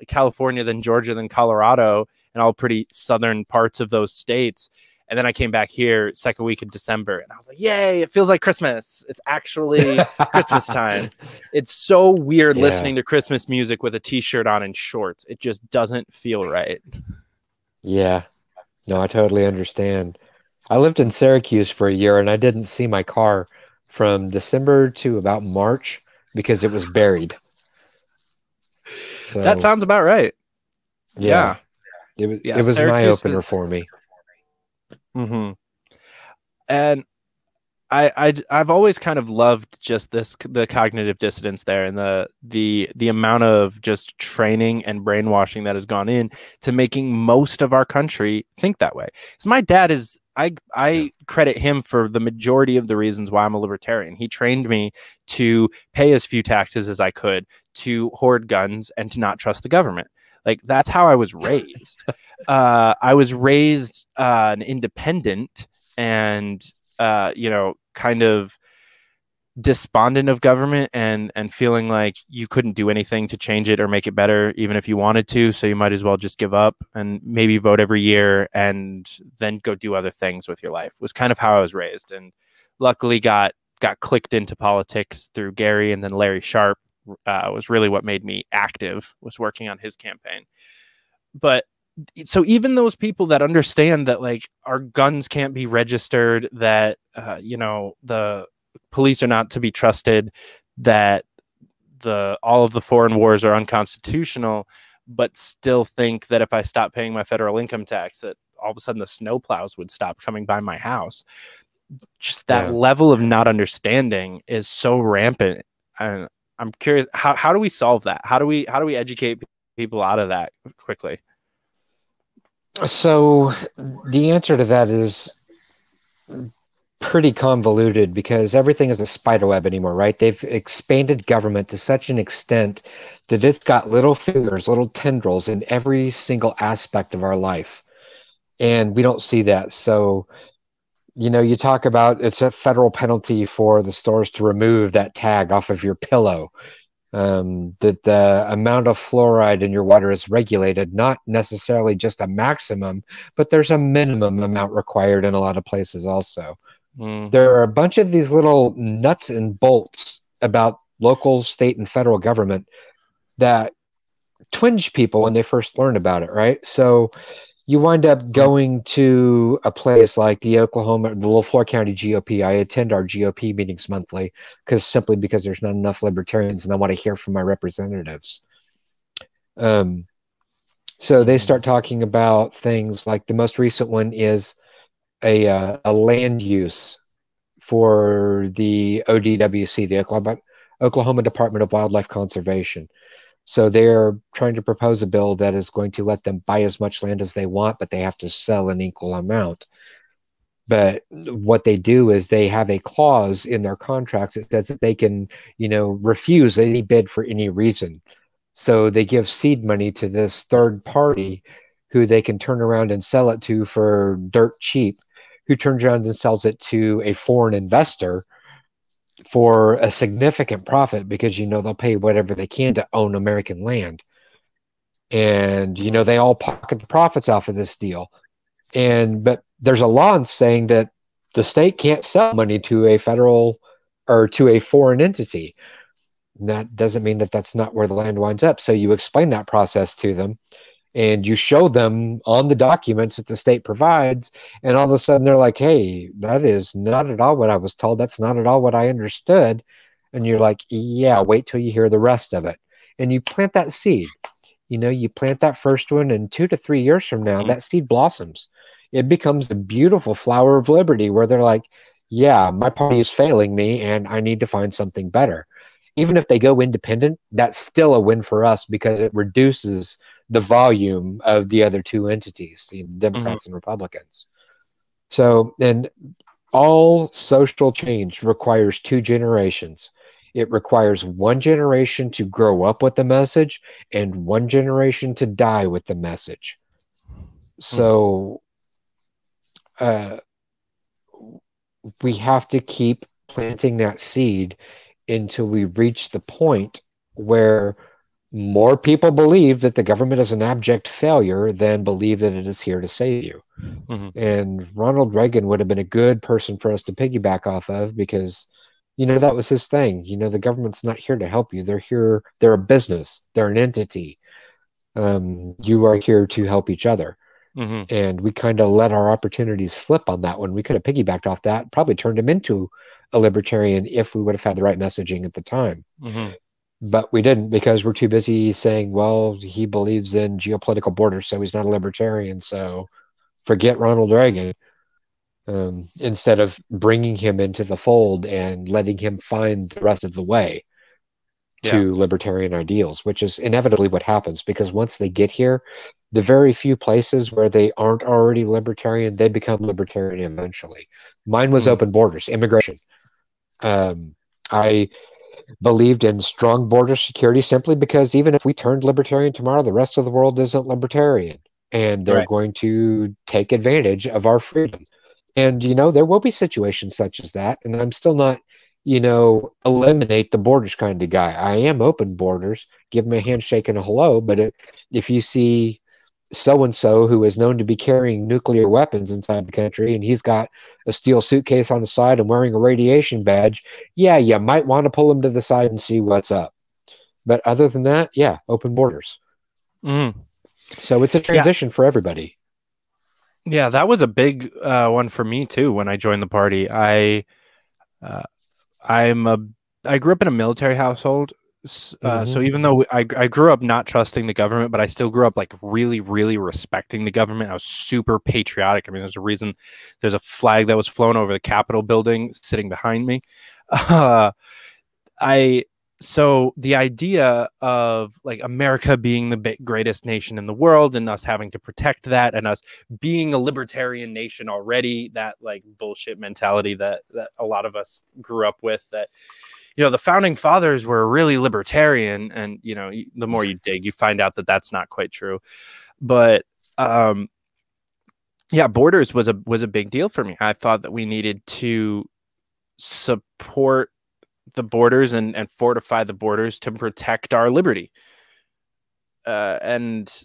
California, then Georgia, then Colorado, and all pretty southern parts of those states. And then I came back here second week of December, and I was like, yay, it feels like Christmas. It's actually Christmas time. It's so weird listening to Christmas music with a t-shirt on and shorts. It just doesn't feel right. Yeah. No, I totally understand. I lived in Syracuse for a year, and I didn't see my car from December to about March because it was buried. So, that sounds about right. Yeah. It was an eye-opener for me. Mm-hmm. And I've always kind of loved just the cognitive dissonance there and the amount of just training and brainwashing that has gone in to making most of our country think that way. So my dad is I credit him for the majority of the reasons why I'm a libertarian. He trained me to pay as few taxes as I could, to hoard guns, and to not trust the government. Like, that's how I was raised. I was raised an independent and, kind of despondent of government and feeling like you couldn't do anything to change it or make it better, even if you wanted to. So you might as well just give up and maybe vote every year and then go do other things with your life, was kind of how I was raised. And luckily got clicked into politics through Gary, and then Larry Sharp was really what made me active, was working on his campaign. But so even those people that understand that like our guns can't be registered, that the police are not to be trusted, that all of the foreign wars are unconstitutional, but still think that if I stop paying my federal income tax, that all of a sudden the snowplows would stop coming by my house. Just that level of not understanding is so rampant. And I'm curious, how do we solve that? How do we educate people out of that quickly? So the answer to that is pretty convoluted, because everything is a spider web anymore, right? They've expanded government to such an extent that it's got little fingers, little tendrils in every single aspect of our life. And we don't see that. So, you talk about it's a federal penalty for the stores to remove that tag off of your pillow. That the amount of fluoride in your water is regulated, not necessarily just a maximum, but there's a minimum amount required in a lot of places also. There are a bunch of these little nuts and bolts about local, state, and federal government that twinge people when they first learn about it, right? So you wind up going to a place like the LaFleur County GOP. I attend our GOP meetings monthly simply because there's not enough libertarians and I want to hear from my representatives. So they start talking about things like, the most recent one is a land use for the ODWC, the Oklahoma Department of Wildlife Conservation. So they're trying to propose a bill that is going to let them buy as much land as they want, but they have to sell an equal amount. But what they do is they have a clause in their contracts that says that they can, refuse any bid for any reason. So they give seed money to this third party who they can turn around and sell it to for dirt cheap, who turns around and sells it to a foreign investor for a significant profit, because they'll pay whatever they can to own American land. And they all pocket the profits off of this deal. But there's a law saying that the state can't sell money to a federal or to a foreign entity. And that doesn't mean that that's not where the land winds up. So you explain that process to them, and you show them on the documents that the state provides, and all of a sudden they're like, hey, that is not at all what I was told. That's not at all what I understood. And you're like, yeah, wait till you hear the rest of it. And you plant that seed. You plant that first one, and 2 to 3 years from now, that seed blossoms. It becomes a beautiful flower of liberty where they're like, yeah, my party is failing me, and I need to find something better. Even if they go independent, that's still a win for us, because it reduces the volume of the other two entities, the Democrats and Republicans. So, and all social change requires 2 generations. It requires 1 generation to grow up with the message and 1 generation to die with the message. So we have to keep planting that seed until we reach the point where more people believe that the government is an abject failure than believe that it is here to save you. And Ronald Reagan would have been a good person for us to piggyback off of, because, that was his thing. The government's not here to help you. They're a business. They're an entity. You are here to help each other. And we kind of let our opportunities slip on that one. We could have piggybacked off that, probably turned him into a libertarian if we would have had the right messaging at the time. But we didn't, because we're too busy saying, well, he believes in geopolitical borders, so he's not a libertarian, so forget Ronald Reagan. Instead of bringing him into the fold and letting him find the rest of the way to libertarian ideals, which is inevitably what happens, because once they get here, the very few places where they aren't already libertarian, they become libertarian eventually. Mine was open borders, immigration. I believed in strong border security simply because even if we turned libertarian tomorrow, the rest of the world isn't libertarian, and they're going to take advantage of our freedom. And, there will be situations such as that, and I'm still not eliminate the borders kind of guy. I am open borders, give them a handshake and a hello, but if you see so-and-so who is known to be carrying nuclear weapons inside the country and he's got a steel suitcase on the side and wearing a radiation badge, yeah, you might want to pull him to the side and see what's up. But other than that, yeah, open borders. So it's a transition for everybody. Yeah, that was a big one for me too when I joined the party. I grew up in a military household. So even though I grew up not trusting the government, but I still grew up like really, really respecting the government. I was super patriotic. I mean, there's a reason there's a flag that was flown over the Capitol building sitting behind me. So the idea of like America being the greatest nation in the world and us having to protect that and us being a libertarian nation already, that like bullshit mentality that a lot of us grew up with, that the founding fathers were really libertarian, and the more you dig, you find out that that's not quite true. But borders was a big deal for me. I thought that we needed to support the borders and fortify the borders to protect our liberty, and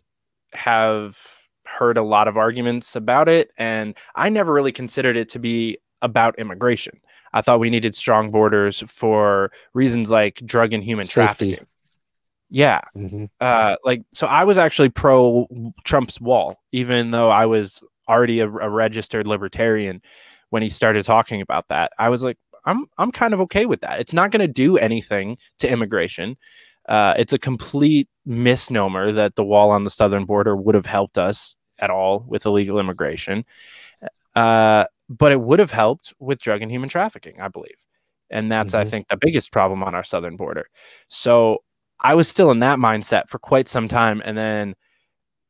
have heard a lot of arguments about it. And I never really considered it to be about immigration. I thought we needed strong borders for reasons like drug and human trafficking. Yeah. So I was actually pro Trump's wall, even though I was already a registered libertarian when he started talking about that. I was like, I'm kind of okay with that. It's not going to do anything to immigration. It's a complete misnomer that the wall on the southern border would have helped us at all with illegal immigration. But it would have helped with drug and human trafficking, I believe. And that's, I think, the biggest problem on our southern border. So I was still in that mindset for quite some time. And then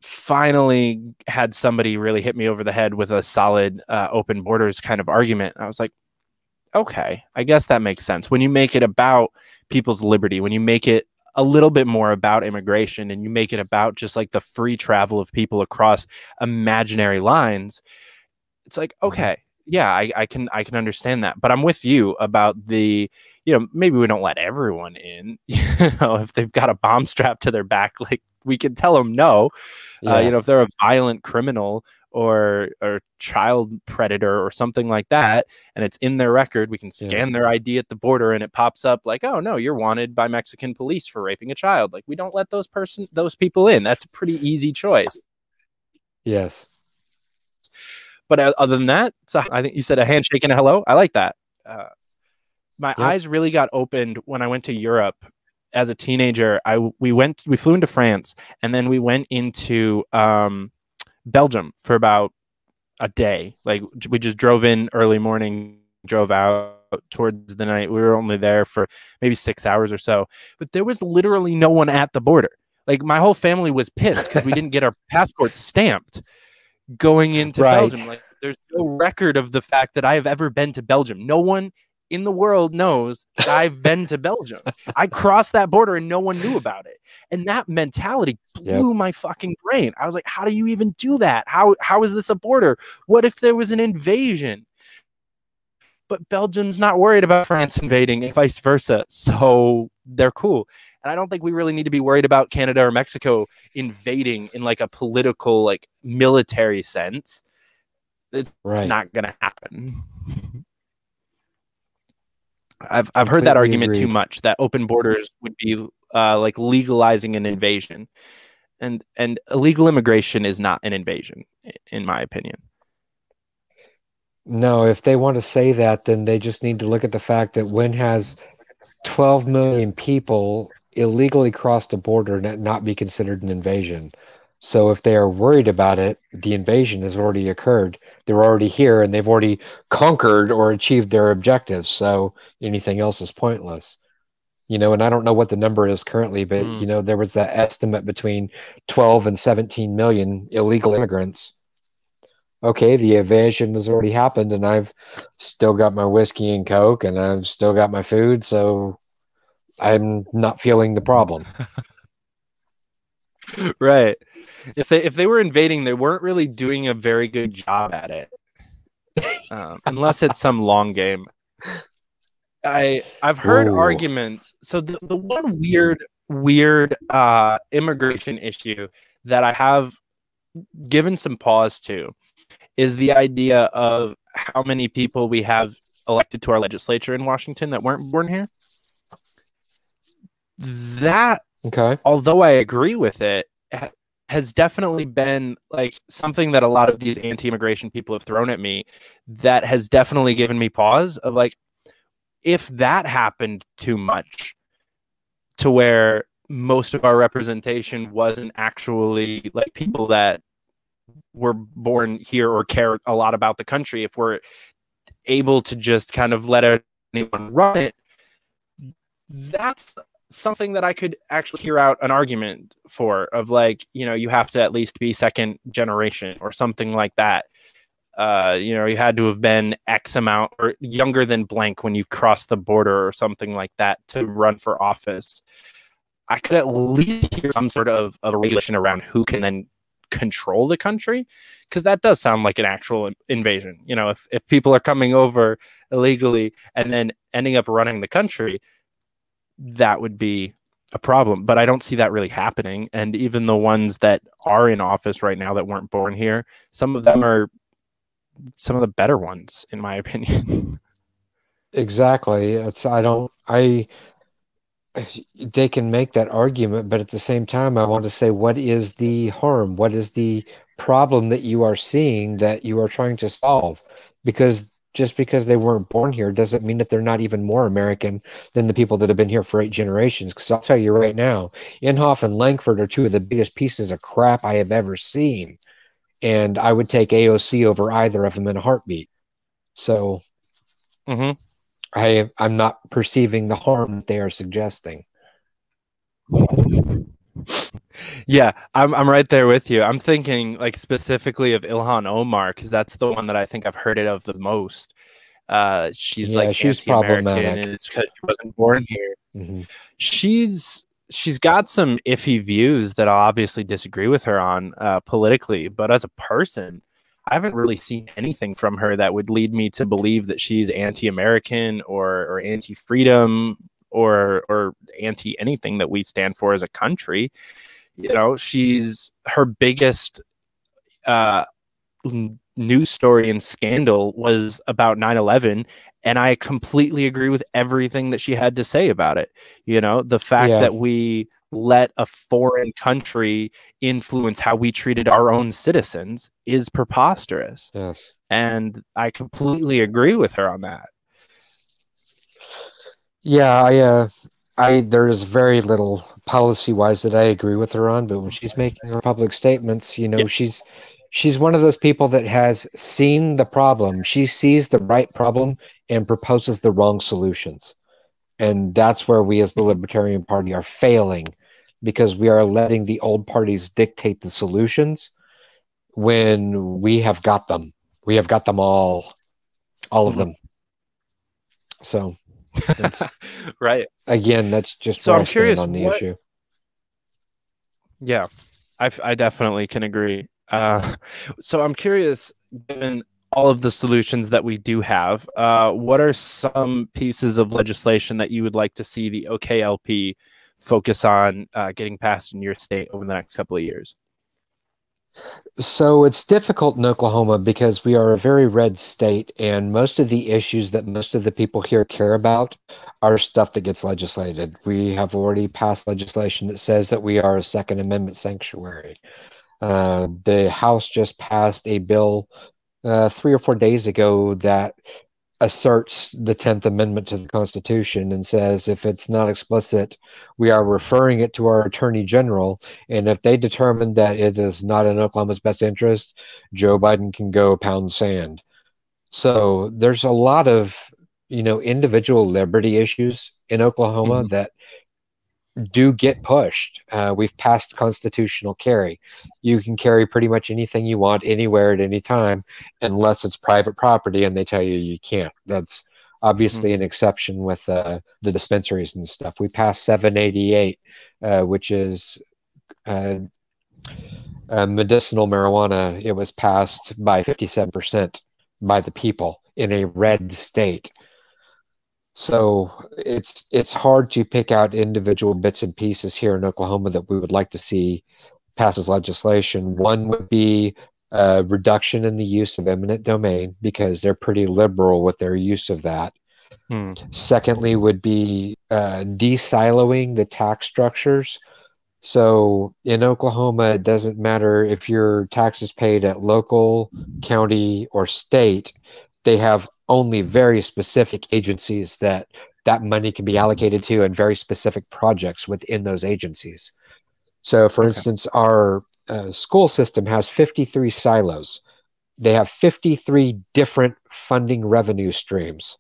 finally had somebody really hit me over the head with a solid open borders kind of argument. I was like, okay, I guess that makes sense. When you make it about people's liberty, when you make it a little bit more about immigration and you make it about just like the free travel of people across imaginary lines, it's like, okay, yeah, I can understand that. But I'm with you about the, maybe we don't let everyone in, if they've got a bomb strapped to their back, like we can tell them no. If they're a violent criminal or child predator or something like that, and it's in their record, we can scan their ID at the border and it pops up like, oh no, you're wanted by Mexican police for raping a child. Like, we don't let those people in. That's a pretty easy choice. Yes. But other than that, so I think you said a handshake and a hello. I like that. My eyes really got opened when I went to Europe as a teenager. We flew into France, and then we went into Belgium for about a day. Like, we just drove in early morning, drove out towards the night. We were only there for maybe 6 hours or so, but there was literally no one at the border. Like, my whole family was pissed because we didn't get our passports stamped going into Belgium. Like, there's no record of the fact that I have ever been to Belgium. No one in the world knows that I've been to Belgium. I crossed that border and no one knew about it. And that mentality blew my fucking brain. I was like, how do you even do that? How is this a border? What if there was an invasion? But Belgium's not worried about France invading and vice versa. So they're cool. And I don't think we really need to be worried about Canada or Mexico invading in like a political, like military sense. It's not going to happen. I've heard that argument too much, that open borders would be like legalizing an invasion, and illegal immigration is not an invasion, in my opinion. No, if they want to say that, then they just need to look at the fact that when has 12 million people illegally crossed a border and not be considered an invasion? So if they are worried about it, the invasion has already occurred. They're already here and they've already conquered or achieved their objectives. So anything else is pointless. And I don't know what the number is currently, but there was that estimate between 12 and 17 million illegal immigrants. Okay, the invasion has already happened and I've still got my whiskey and Coke and I've still got my food, so I'm not feeling the problem. Right. If they were invading, they weren't really doing a very good job at it, unless it's some long game. I've heard Ooh, arguments. So the one weird immigration issue that I have given some pause to is the idea of how many people we have elected to our legislature in Washington that weren't born here. That, okay. although I agree with it, has definitely been like something that a lot of these anti-immigration people have thrown at me that has definitely given me pause of like, if that happened too much to where most of our representation wasn't actually like people that were born here or care a lot about the country, if we're able to just kind of let anyone run it, that's something that I could actually hear out an argument for of like, you know, you have to at least be second generation or something like that. You know, you had to have been X amount or younger than blank when you cross the border or something like that to run for office. I could at least hear some sort of a regulation around who can then control the country, because that does sound like an actual invasion. You know, if people are coming over illegally and then ending up running the country, that would be a problem. But I don't see that really happening. And even the ones that are in office right now that weren't born here, some of them are some of the better ones, in my opinion. Exactly. They can make that argument, but at the same time, I want to say, what is the harm? What is the problem that you are seeing that you are trying to solve? Because just because they weren't born here doesn't mean that they're not even more American than the people that have been here for 8 generations. Because I'll tell you right now, Inhofe and Langford are two of the biggest pieces of crap I have ever seen. And I would take AOC over either of them in a heartbeat. So Mm-hmm. I'm not perceiving the harm that they are suggesting. Yeah, I'm right there with you. I'm thinking like specifically of Ilhan Omar because that's the one that I think I've heard it of the most. She's Yeah, like she's anti-American, problematic. and it's because she wasn't born here. Hmm. She's got some iffy views that I'll obviously disagree with her on politically, but as a person, I haven't really seen anything from her that would lead me to believe that she's anti-American or anti-freedom or anti anything that we stand for as a country. You know, she's her biggest uh, news story and scandal was about 9/11, and I completely agree with everything that she had to say about it. You know, the fact Yeah, that we let a foreign country influence how we treated our own citizens is preposterous, yes. and I completely agree with her on that. Yeah, there's very little policy-wise that I agree with her on, but when she's making her public statements, Yeah. she's one of those people that has seen the problem. She sees the right problem and proposes the wrong solutions. And that's where we as the Libertarian Party are failing because we are letting the old parties dictate the solutions when we have got them. We have got them all of them. So that's Right. again, that's just So where I I'm stand curious on the what issue. Yeah, I definitely can agree. So I'm curious, given all of the solutions that we do have, what are some pieces of legislation that you would like to see the OKLP focus on getting passed in your state over the next couple of years? So it's difficult in Oklahoma because we are a very red state, and most of the issues that most of the people here care about are stuff that gets legislated. We have already passed legislation that says that we are a Second Amendment sanctuary. The House just passed a bill 3 or 4 days ago that asserts the 10th Amendment to the Constitution and says if it's not explicit, we are referring it to our Attorney General. And if they determine that it is not in Oklahoma's best interest, Joe Biden can go pound sand. So there's a lot of, individual liberty issues in Oklahoma Mhm. that do get pushed. We've passed constitutional carry. You can carry pretty much anything you want anywhere at any time, unless it's private property and they tell you you can't. That's obviously an Mhm. exception with the dispensaries and stuff. We passed 788, which is uh, medicinal marijuana. It was passed by 57% by the people in a red state. So it's hard to pick out individual bits and pieces here in Oklahoma that we would like to see pass as legislation. One would be a reduction in the use of eminent domain because they're pretty liberal with their use of that. Secondly, would be de-siloing the tax structures. So in Oklahoma, it doesn't matter if your tax is paid at local, county, or state. They have only very specific agencies that money can be allocated to and very specific projects within those agencies. So, for instance, our school system has 53 silos. They have 53 different funding revenue streams.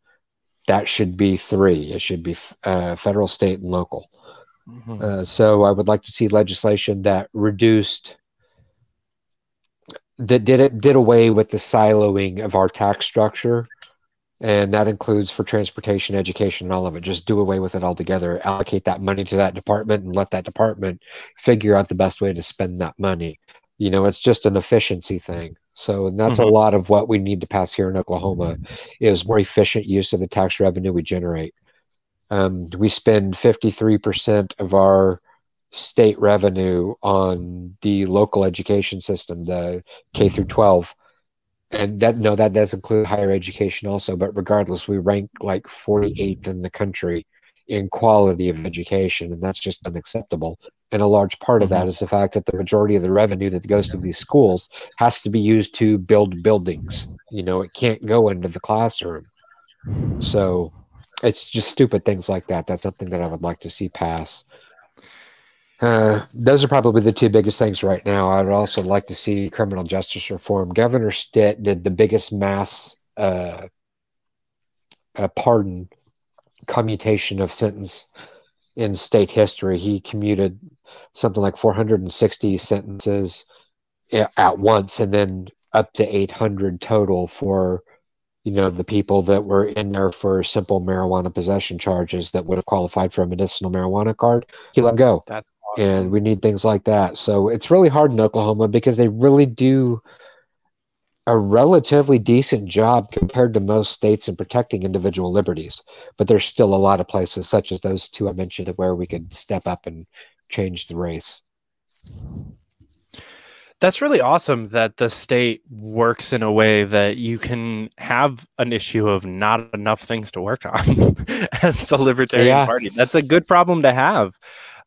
That should be three. It should be federal, state, and local. So I would like to see legislation that did away with the siloing of our tax structure, and that includes for transportation, education, and all of it. Just do away with it altogether. Allocate that money to that department and let that department figure out the best way to spend that money. It's just an efficiency thing. So that's a lot of what we need to pass here in Oklahoma is more efficient use of the tax revenue we generate. We spend 53% of our state revenue on the local education system, the K through 12. And that does include higher education also, but regardless, we rank like 48th in the country in quality of education, and that's just unacceptable. And a large part of that is the fact that the majority of the revenue that goes to these schools has to be used to build buildings. It can't go into the classroom. So it's just stupid things like that. That's something that I would like to see pass. Those are probably the two biggest things right now. I would also like to see criminal justice reform. Governor Stitt did the biggest mass pardon commutation of sentence in state history. He commuted something like 460 sentences at once, and then up to 800 total for the people that were in there for simple marijuana possession charges that would have qualified for a medicinal marijuana card. He let them go. That's awesome. And we need things like that. So it's really hard in Oklahoma because they really do a relatively decent job compared to most states in protecting individual liberties. But there's still a lot of places, such as those two I mentioned, where we could step up and change the race. That's really awesome that the state works in a way that you can have an issue of not enough things to work on as the Libertarian Party. That's a good problem to have.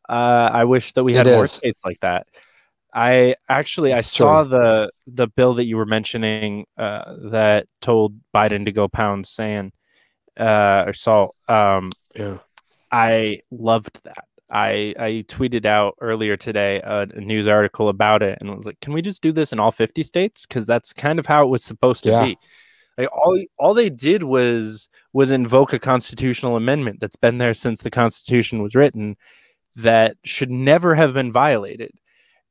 I wish that we had more states like that. I saw the bill that you were mentioning that told Biden to go pound sand or salt. I loved that. I tweeted out earlier today a news article about it, and I was like, can we just do this in all 50 states? Because that's kind of how it was supposed to be. Like all they did was invoke a constitutional amendment that's been there since the Constitution was written that should never have been violated.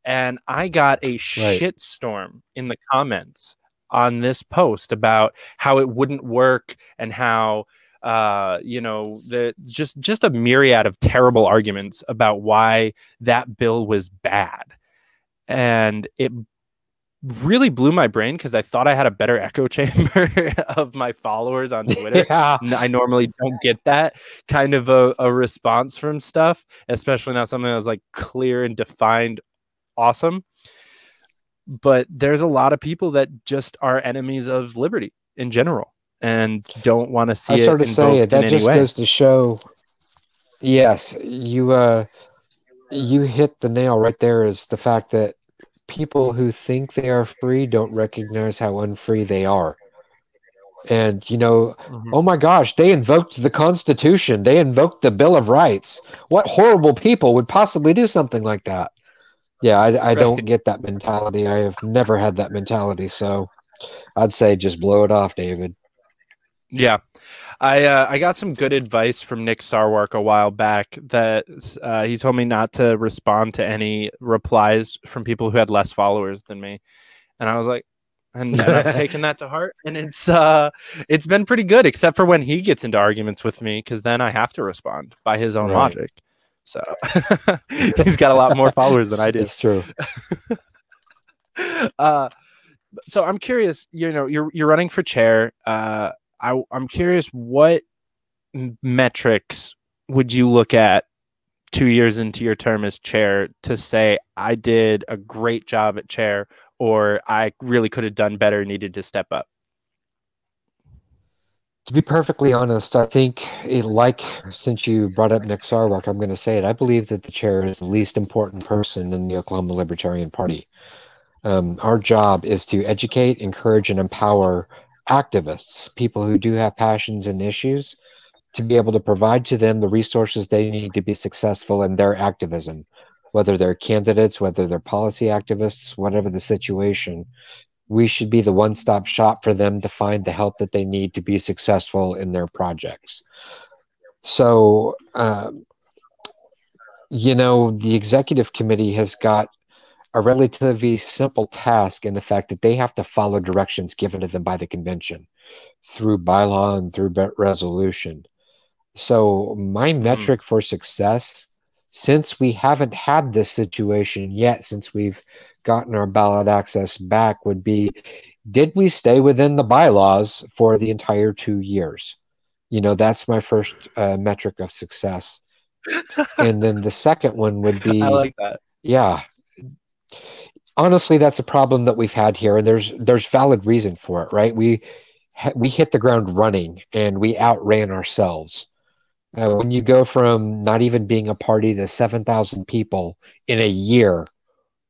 And I got a shitstorm in the comments on this post about how it wouldn't work and how just a myriad of terrible arguments about why that bill was bad. And it really blew my brain because I thought I had a better echo chamber of my followers on Twitter. I normally don't get that kind of a response from stuff, especially not something that was like clear and defined awesome. But there's a lot of people that just are enemies of liberty in general and don't want to see it invoked in any way. That just goes to show, yes, you hit the nail right there, is the fact that people who think they are free don't recognize how unfree they are. And, oh my gosh, they invoked the Constitution. They invoked the Bill of Rights. What horrible people would possibly do something like that? Yeah, I don't get that mentality. I have never had that mentality. So I'd say just blow it off, David. Yeah, I got some good advice from Nick Sarwark a while back that he told me not to respond to any replies from people who had less followers than me. And I was like, and I've taken that to heart, and it's been pretty good, except for when he gets into arguments with me, because then I have to respond by his own logic. So he's got a lot more followers than I do. It's true. So I'm curious, you're running for chair. I'm curious what metrics would you look at 2 years into your term as chair to say, I did a great job at chair, or I really could have done better, needed to step up? To be perfectly honest, I think, since you brought up Nick Sarwark, I'm going to say it. I believe that the chair is the least important person in the Oklahoma Libertarian Party. Our job is to educate, encourage, and empower activists, people who do have passions and issues, to be able to provide to them the resources they need to be successful in their activism, whether they're candidates, whether they're policy activists, whatever the situation. We should be the one-stop shop for them to find the help that they need to be successful in their projects. So, the executive committee has got a relatively simple task in the fact that they have to follow directions given to them by the convention through bylaw and through resolution. So my metric for success, since we haven't had this situation yet, since we've gotten our ballot access back, would be, did we stay within the bylaws for the entire 2 years? That's my first metric of success. And then the second one would be, I like that. Yeah. Honestly, that's a problem that we've had here, and there's valid reason for it, right? We hit the ground running, and we outran ourselves. When you go from not even being a party to 7,000 people in a year,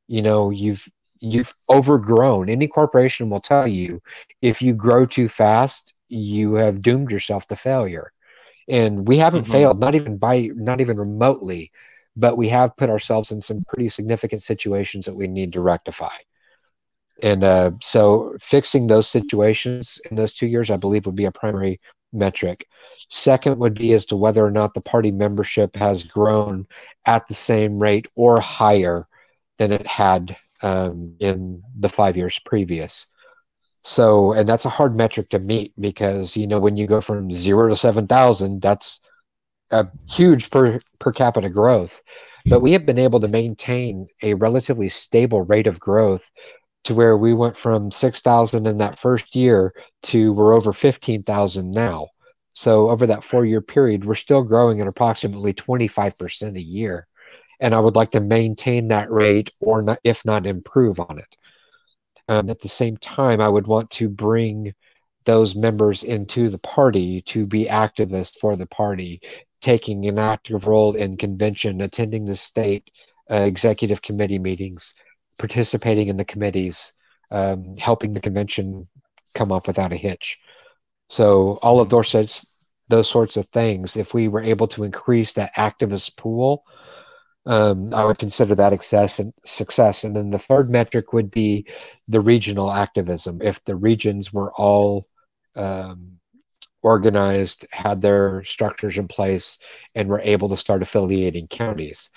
you've overgrown. Any corporation will tell you, if you grow too fast, you have doomed yourself to failure. And we haven't failed, not even remotely, but we have put ourselves in some pretty significant situations that we need to rectify. And so fixing those situations in those 2 years, I believe, would be a primary metric. Second would be as to whether or not the party membership has grown at the same rate or higher than it had in the 5 years previous. So, and that's a hard metric to meet because, when you go from 0 to 7,000, that's a huge per capita growth. But we have been able to maintain a relatively stable rate of growth to where we went from 6,000 in that first year to we're over 15,000 now. So over that 4-year period, we're still growing at approximately 25% a year. And I would like to maintain that rate, or not, if not improve on it. At the same time, I would want to bring those members into the party to be activists for the party, taking an active role in convention, attending the state executive committee meetings, participating in the committees, helping the convention come up without a hitch. So all of those sorts of things, if we were able to increase that activist pool, I would consider that success. And then the third metric would be the regional activism. If the regions were all organized, had their structures in place, and were able to start affiliating counties.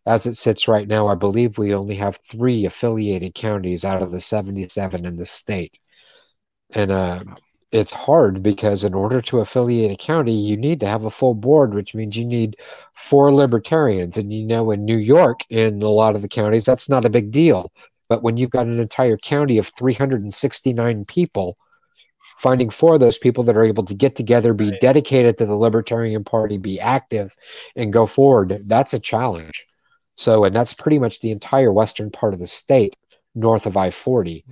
As it sits right now, I believe we only have 3 affiliated counties out of the 77 in the state. And it's hard because in order to affiliate a county, you need to have a full board, which means you need 4 libertarians. And in New York, in a lot of the counties, that's not a big deal. But when you've got an entire county of 369 people, finding 4 of those people that are able to get together, be dedicated to the Libertarian Party, be active, and go forward, that's a challenge. So, and that's pretty much the entire western part of the state, north of I-40.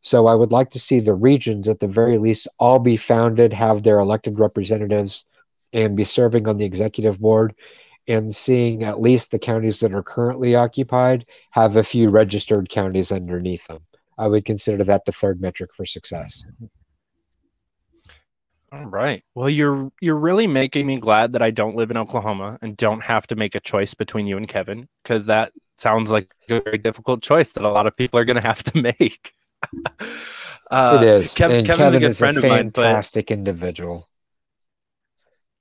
So I would like to see the regions, at the very least, all be founded, have their elected representatives, and be serving on the executive board, and seeing at least the counties that are currently occupied have a few registered counties underneath them. I would consider that the third metric for success. All right. Well, you're really making me glad that I don't live in Oklahoma and don't have to make a choice between you and Kevin, because that sounds like a very difficult choice that a lot of people are going to have to make. It is. Kevin's a good friend of mine, but fantastic individual.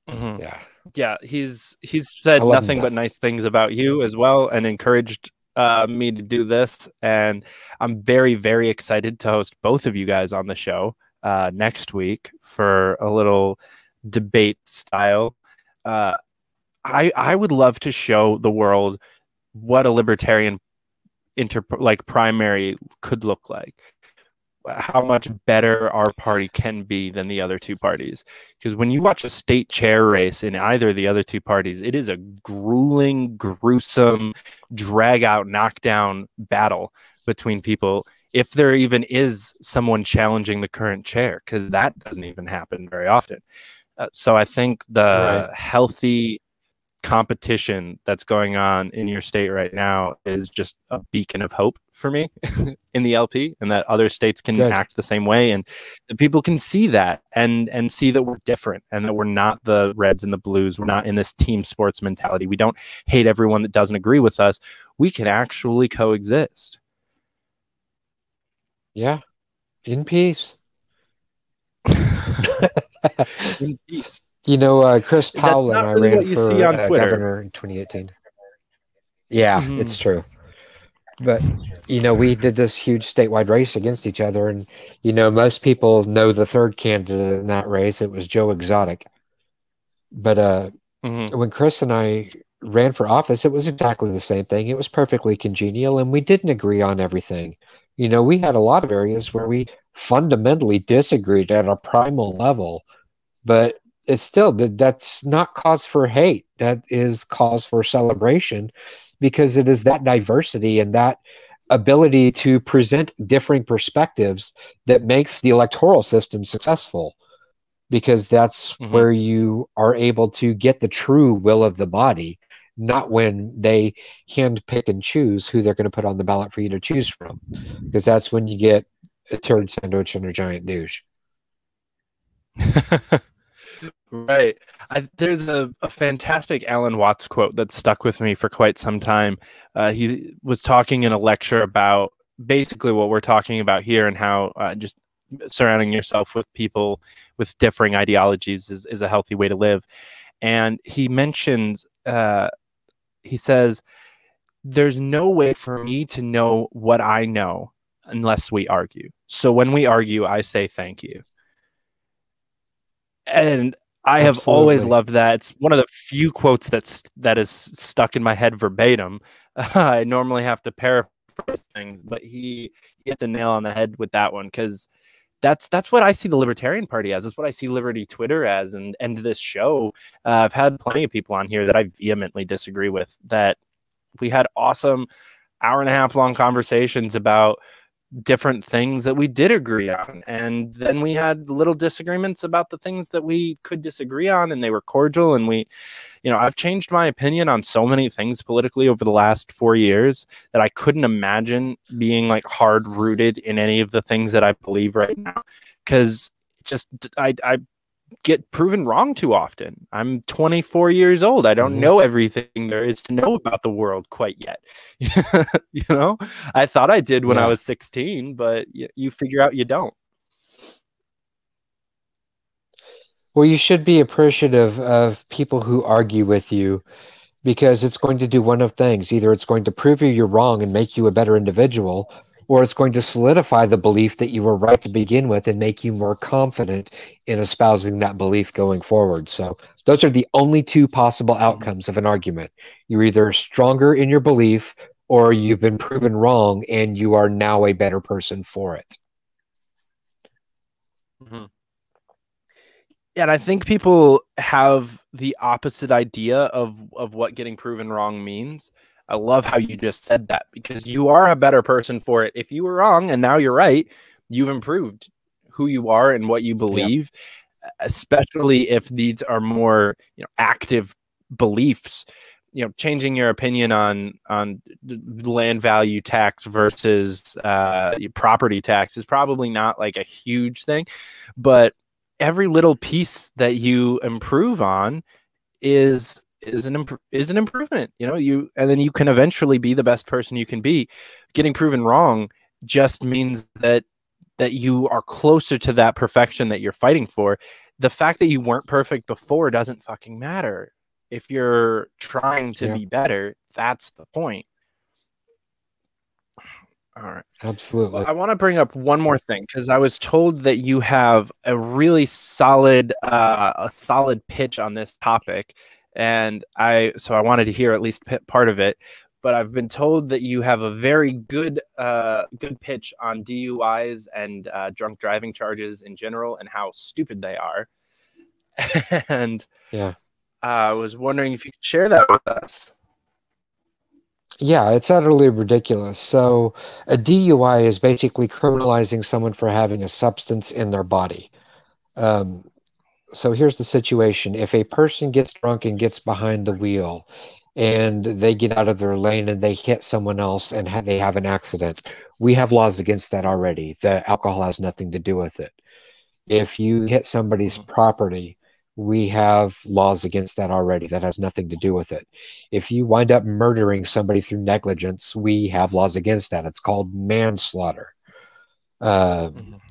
Yeah, he's said nothing but nice things about you as well, and encouraged me to do this. And I'm very, very excited to host both of you guys on the show next week for a little debate style. I would love to show the world what a libertarian primary could look like. how much better our party can be than the other two parties. Because when you watch a state chair race in either of the other two parties, it is a grueling, gruesome, drag out, knockdown battle between people, if there even is someone challenging the current chair, because that doesn't even happen very often. So I think the healthy competition that's going on in your state right now is just a beacon of hope for me in the LP, and that other states can act the same way, and the people can see that and see that we're different, and that we're not the Reds and the Blues. We're not in this team sports mentality. We don't hate everyone that doesn't agree with us. We can actually coexist. Yeah, in peace. In peace. You know, Chris Powell and I really ran for governor in 2018. Yeah, it's true. But, you know, we did this huge statewide race against each other. And, you know, most people know the third candidate in that race. It was Joe Exotic. But when Chris and I ran for office, it was exactly the same thing. It was perfectly congenial, and we didn't agree on everything. You know, we had a lot of areas where we fundamentally disagreed at a primal level, but it's still that's not cause for hate. That is cause for celebration, because it is that diversity and that ability to present differing perspectives that makes the electoral system successful, because that's where you are able to get the true will of the body, not when they hand pick and choose who they're going to put on the ballot for you to choose from, because that's when you get a turd sandwich and a giant douche. Right. There's a fantastic Alan Watts quote that stuck with me for quite some time. He was talking in a lecture about basically what we're talking about here, and how just surrounding yourself with people with differing ideologies is a healthy way to live. And he mentions, he says, there's no way for me to know what I know unless we argue. So when we argue, I say thank you. And I have always loved that. It's one of the few quotes that is stuck in my head verbatim. I normally have to paraphrase things, but he hit the nail on the head with that one, because that's what I see the Libertarian Party as. That's what I see Liberty Twitter as, and this show. I've had plenty of people on here that I vehemently disagree with. That we had awesome hour-and-a-half long conversations about different things that we did agree on, and then we had little disagreements about the things that we could disagree on, and they were cordial. And we, you know, I've changed my opinion on so many things politically over the last 4 years that I couldn't imagine being like hard rooted in any of the things that I believe right now, because just I get proven wrong too often. I'm 24 years old. I don't know everything there is to know about the world quite yet. You know, I thought I did when I was 16, but you figure out you don't. Well, you should be appreciative of people who argue with you, because it's going to do one of things. Either it's going to prove you're wrong and make you a better individual, or it's going to solidify the belief that you were right to begin with and make you more confident in espousing that belief going forward. So those are the only two possible outcomes of an argument. You're either stronger in your belief, or you've been proven wrong and you are now a better person for it. Yeah, and I think people have the opposite idea of what getting proven wrong means. I love how you just said that, because you are a better person for it. If you were wrong and now you're right, you've improved who you are and what you believe, especially if these are more, you know, active beliefs. You know, changing your opinion on land value tax versus property tax is probably not like a huge thing, but every little piece that you improve on is an improvement. You know, and then you can eventually be the best person you can be. Getting proven wrong just means that you are closer to that perfection that you're fighting for. The fact that you weren't perfect before doesn't fucking matter. If you're trying to be better, that's the point. All right. Absolutely. Well, I want to bring up one more thing, because I was told that you have a really solid pitch on this topic, and so I wanted to hear at least part of it. but I've been told that you have a very good good pitch on DUIs and drunk driving charges in general and how stupid they are. And Yeah. I was wondering if you could share that with us. Yeah, it's utterly ridiculous. So a DUI is basically criminalizing someone for having a substance in their body. Um, so here's the situation. If a person gets drunk and gets behind the wheel and they get out of their lane and they hit someone else and they have an accident, we have laws against that already. The alcohol has nothing to do with it. If you hit somebody's property, we have laws against that already. That has nothing to do with it. If you wind up murdering somebody through negligence, we have laws against that. It's called manslaughter.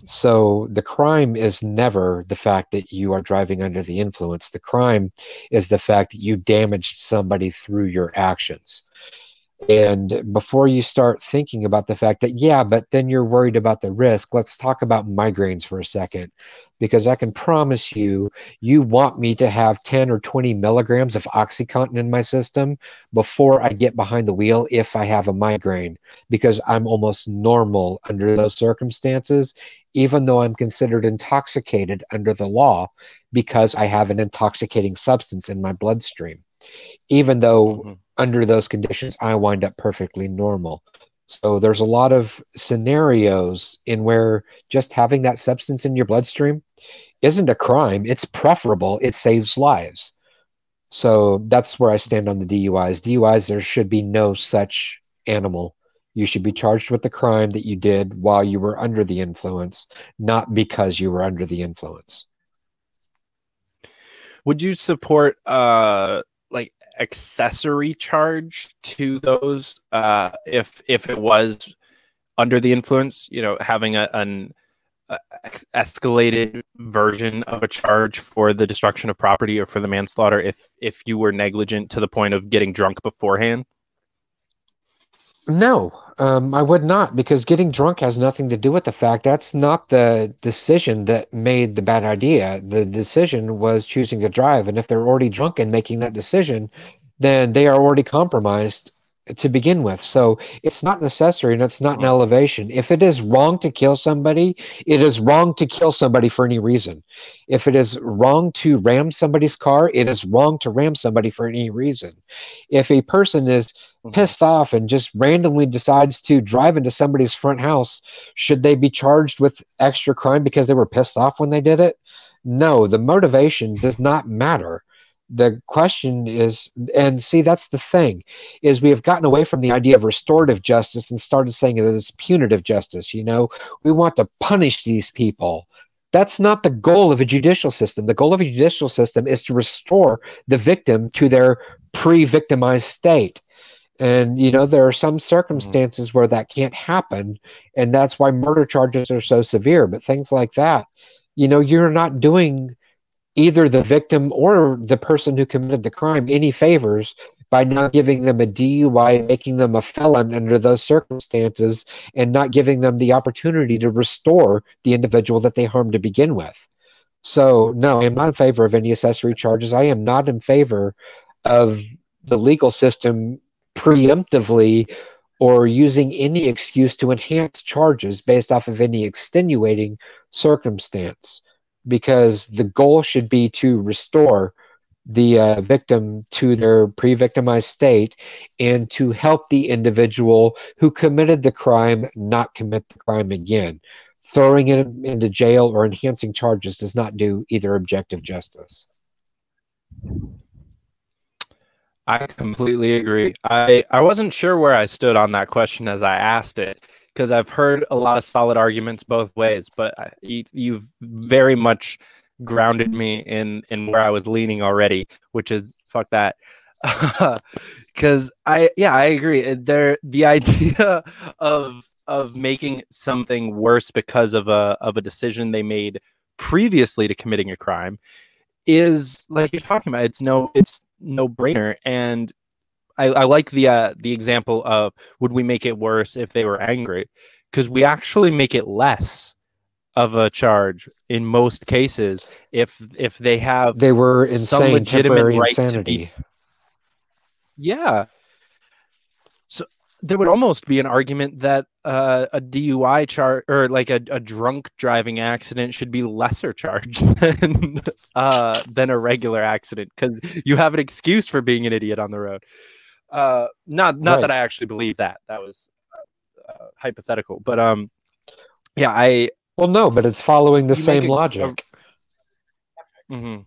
So the crime is never the fact that you are driving under the influence. The crime is the fact that you damaged somebody through your actions. And before you start thinking about the fact that, yeah, but then you're worried about the risk, let's talk about migraines for a second. Because I can promise you, you want me to have 10 or 20 milligrams of OxyContin in my system before I get behind the wheel if I have a migraine, because I'm almost normal under those circumstances, even though I'm considered intoxicated under the law because I have an intoxicating substance in my bloodstream. Even though under those conditions, I wind up perfectly normal. So there's a lot of scenarios in where just having that substance in your bloodstream isn't a crime. It's preferable. It saves lives. So that's where I stand on the DUIs. DUIs, there should be no such animal. You should be charged with the crime that you did while you were under the influence, not because you were under the influence. Would you support like accessory charge to those if it was under the influence, you know, having an escalated version of a charge for the destruction of property or for the manslaughter if you were negligent to the point of getting drunk beforehand? No, I would not, because getting drunk has nothing to do with the fact. That's not the decision that made the bad idea. The decision was choosing to drive. And if they're already drunk and making that decision, then they are already compromised to begin with. So it's not necessary and it's not an elevation. If it is wrong to kill somebody, it is wrong to kill somebody for any reason. If it is wrong to ram somebody's car, it is wrong to ram somebody for any reason. If a person is pissed off and just randomly decides to drive into somebody's front house, should they be charged with extra crime because they were pissed off when they did it? No, the motivation does not matter. The question is, and see, that's the thing, is we have gotten away from the idea of restorative justice and started saying it is punitive justice. You know, we want to punish these people. That's not the goal of a judicial system. The goal of a judicial system is to restore the victim to their pre-victimized state. And, you know, there are some circumstances where that can't happen, and that's why murder charges are so severe. But things like that, you know, you're not doing either the victim or the person who committed the crime any favors by not giving them a DUI, making them a felon under those circumstances, and not giving them the opportunity to restore the individual that they harmed to begin with. So, no, I am not in favor of any accessory charges. I am not in favor of the legal system preemptively or using any excuse to enhance charges based off of any extenuating circumstance, because the goal should be to restore the victim to their pre-victimized state and to help the individual who committed the crime not commit the crime again. Throwing him into jail or enhancing charges does not do either objective justice. I completely agree. I wasn't sure where I stood on that question as I asked it, because I've heard a lot of solid arguments both ways, but you've very much grounded me in where I was leaning already, which is fuck that. Because I agree. The idea of making something worse because of a decision they made previously to committing a crime is, like you're talking about, it's no brainer. And I like the example of, would we make it worse if they were angry? Because we actually make it less of a charge in most cases if they have they were some insane, legitimate temporary right insanity. to be. Yeah. So there would almost be an argument that a DUI charge or like a drunk driving accident should be lesser charged than a regular accident because you have an excuse for being an idiot on the road. Not Right. that I actually believe that. That was hypothetical, but yeah, Well, no, but it's following the you make same logic. Mhm.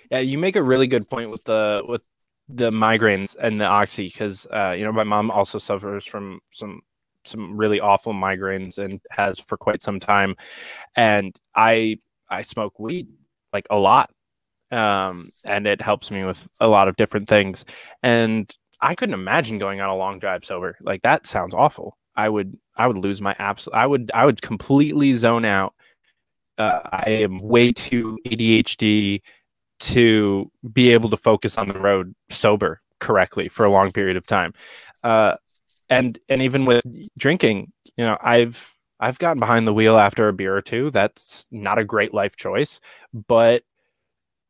Yeah, you make a really good point with the migraines and the oxy because you know, my mom also suffers from some really awful migraines and has for quite some time, and I smoke weed like a lot, and it helps me with a lot of different things, and I couldn't imagine going on a long drive sober. Like that sounds awful. I would lose my absolute. I would completely zone out. I am way too ADHD to be able to focus on the road sober correctly for a long period of time. And even with drinking, you know, I've gotten behind the wheel after a beer or two. That's not a great life choice, but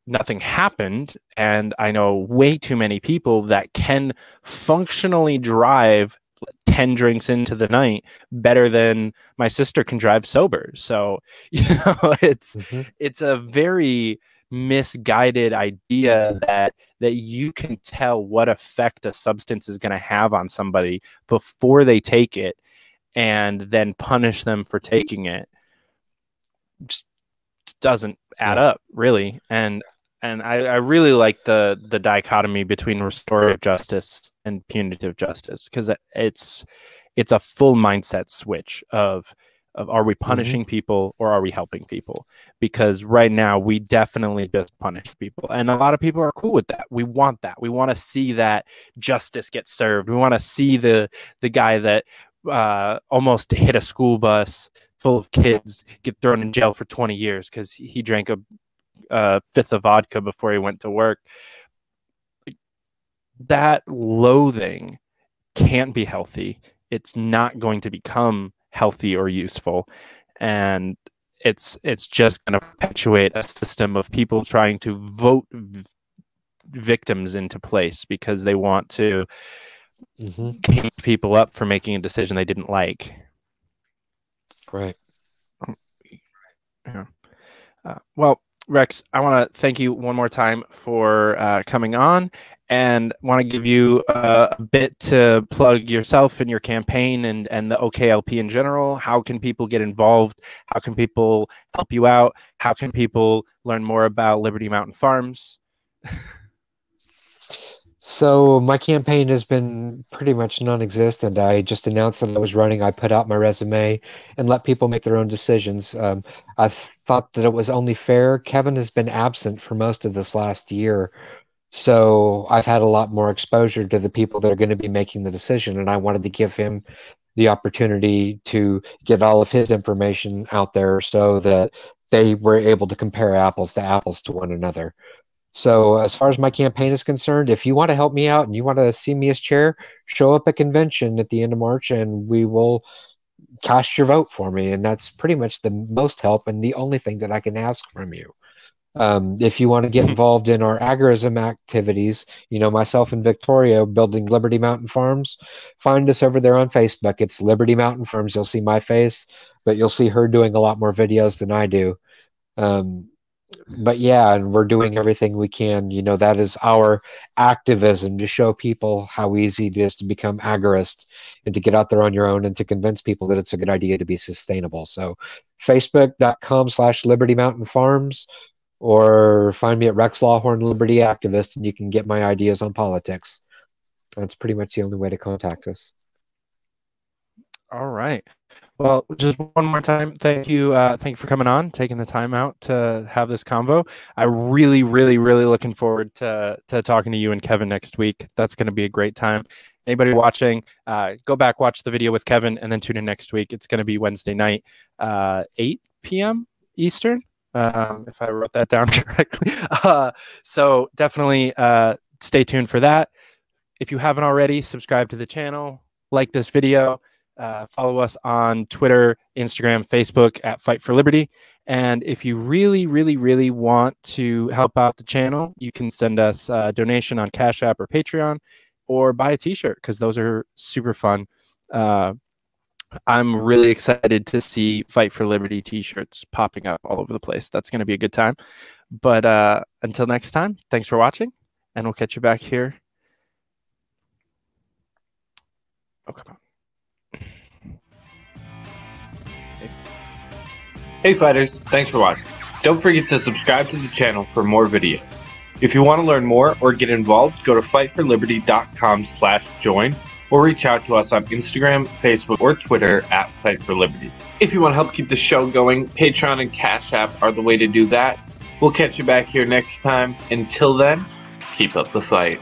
nothing happened. And I know way too many people that can functionally drive 10 drinks into the night better than my sister can drive sober. So, you know, it's a very misguided idea that you can tell what effect a substance is going to have on somebody before they take it and then punish them for taking it. Just doesn't add up, really. And I really like the dichotomy between restorative justice and punitive justice, because it's a full mindset switch of are we punishing people or are we helping people? Because right now we definitely just punish people, and a lot of people are cool with that. We want that. We want to see that justice get served. We want to see the guy that almost hit a school bus full of kids get thrown in jail for 20 years because he drank a fifth of vodka before he went to work. That loathing can't be healthy. It's not going to become healthy or useful, and it's just going to perpetuate a system of people trying to vote victims into place because they want to keep people up for making a decision they didn't like. Right. Yeah. Well, Rex, I want to thank you one more time for coming on, and want to give you a bit to plug yourself and your campaign and the OKLP in general. How can people get involved? How can people help you out? How can people learn more about Liberty Mountain Farms? So my campaign has been pretty much non-existent. I just announced that I was running. I put out my resume and let people make their own decisions. I thought that it was only fair. Kevin has been absent for most of this last year, so I've had a lot more exposure to the people that are going to be making the decision, and I wanted to give him the opportunity to get all of his information out there so that they were able to compare apples to one another. So as far as my campaign is concerned, if you want to help me out and you want to see me as chair, show up at convention at the end of March and we will cast your vote for me. And that's pretty much the most help and the only thing that I can ask from you. If you want to get involved in our agorism activities, you know, myself and Victoria building Liberty Mountain Farms, find us over there on Facebook. It's Liberty Mountain Farms. You'll see my face, but you'll see her doing a lot more videos than I do. But yeah, and we're doing everything we can. You know, that is our activism, to show people how easy it is to become agorist and to get out there on your own and to convince people that it's a good idea to be sustainable. So facebook.com/Liberty Mountain Farms, or find me at Rex Lawhorn Liberty Activist, and you can get my ideas on politics. That's pretty much the only way to contact us. All right. Well, just one more time, thank you for coming on, taking the time out to have this convo. I really looking forward to talking to you and Kevin next week. That's going to be a great time. Anybody watching, go back, watch the video with Kevin, and then tune in next week. It's going to be Wednesday night, 8 p.m. Eastern, if I wrote that down correctly. So definitely stay tuned for that. If you haven't already, subscribe to the channel, like this video. Follow us on Twitter, Instagram, Facebook at Fight for Liberty. And if you really want to help out the channel, you can send us a donation on Cash App or Patreon. or buy a t-shirt, because those are super fun. I'm really excited to see Fight for Liberty t-shirts popping up all over the place. That's going to be a good time. But until next time, thanks for watching, and we'll catch you back here. Oh, come on. Hey fighters, thanks for watching. Don't forget to subscribe to the channel for more videos. If you want to learn more or get involved, go to fightforliberty.com/join or reach out to us on Instagram, Facebook, or Twitter at Fight for Liberty. If you want to help keep the show going, Patreon and Cash App are the way to do that. We'll catch you back here next time. Until then, keep up the fight.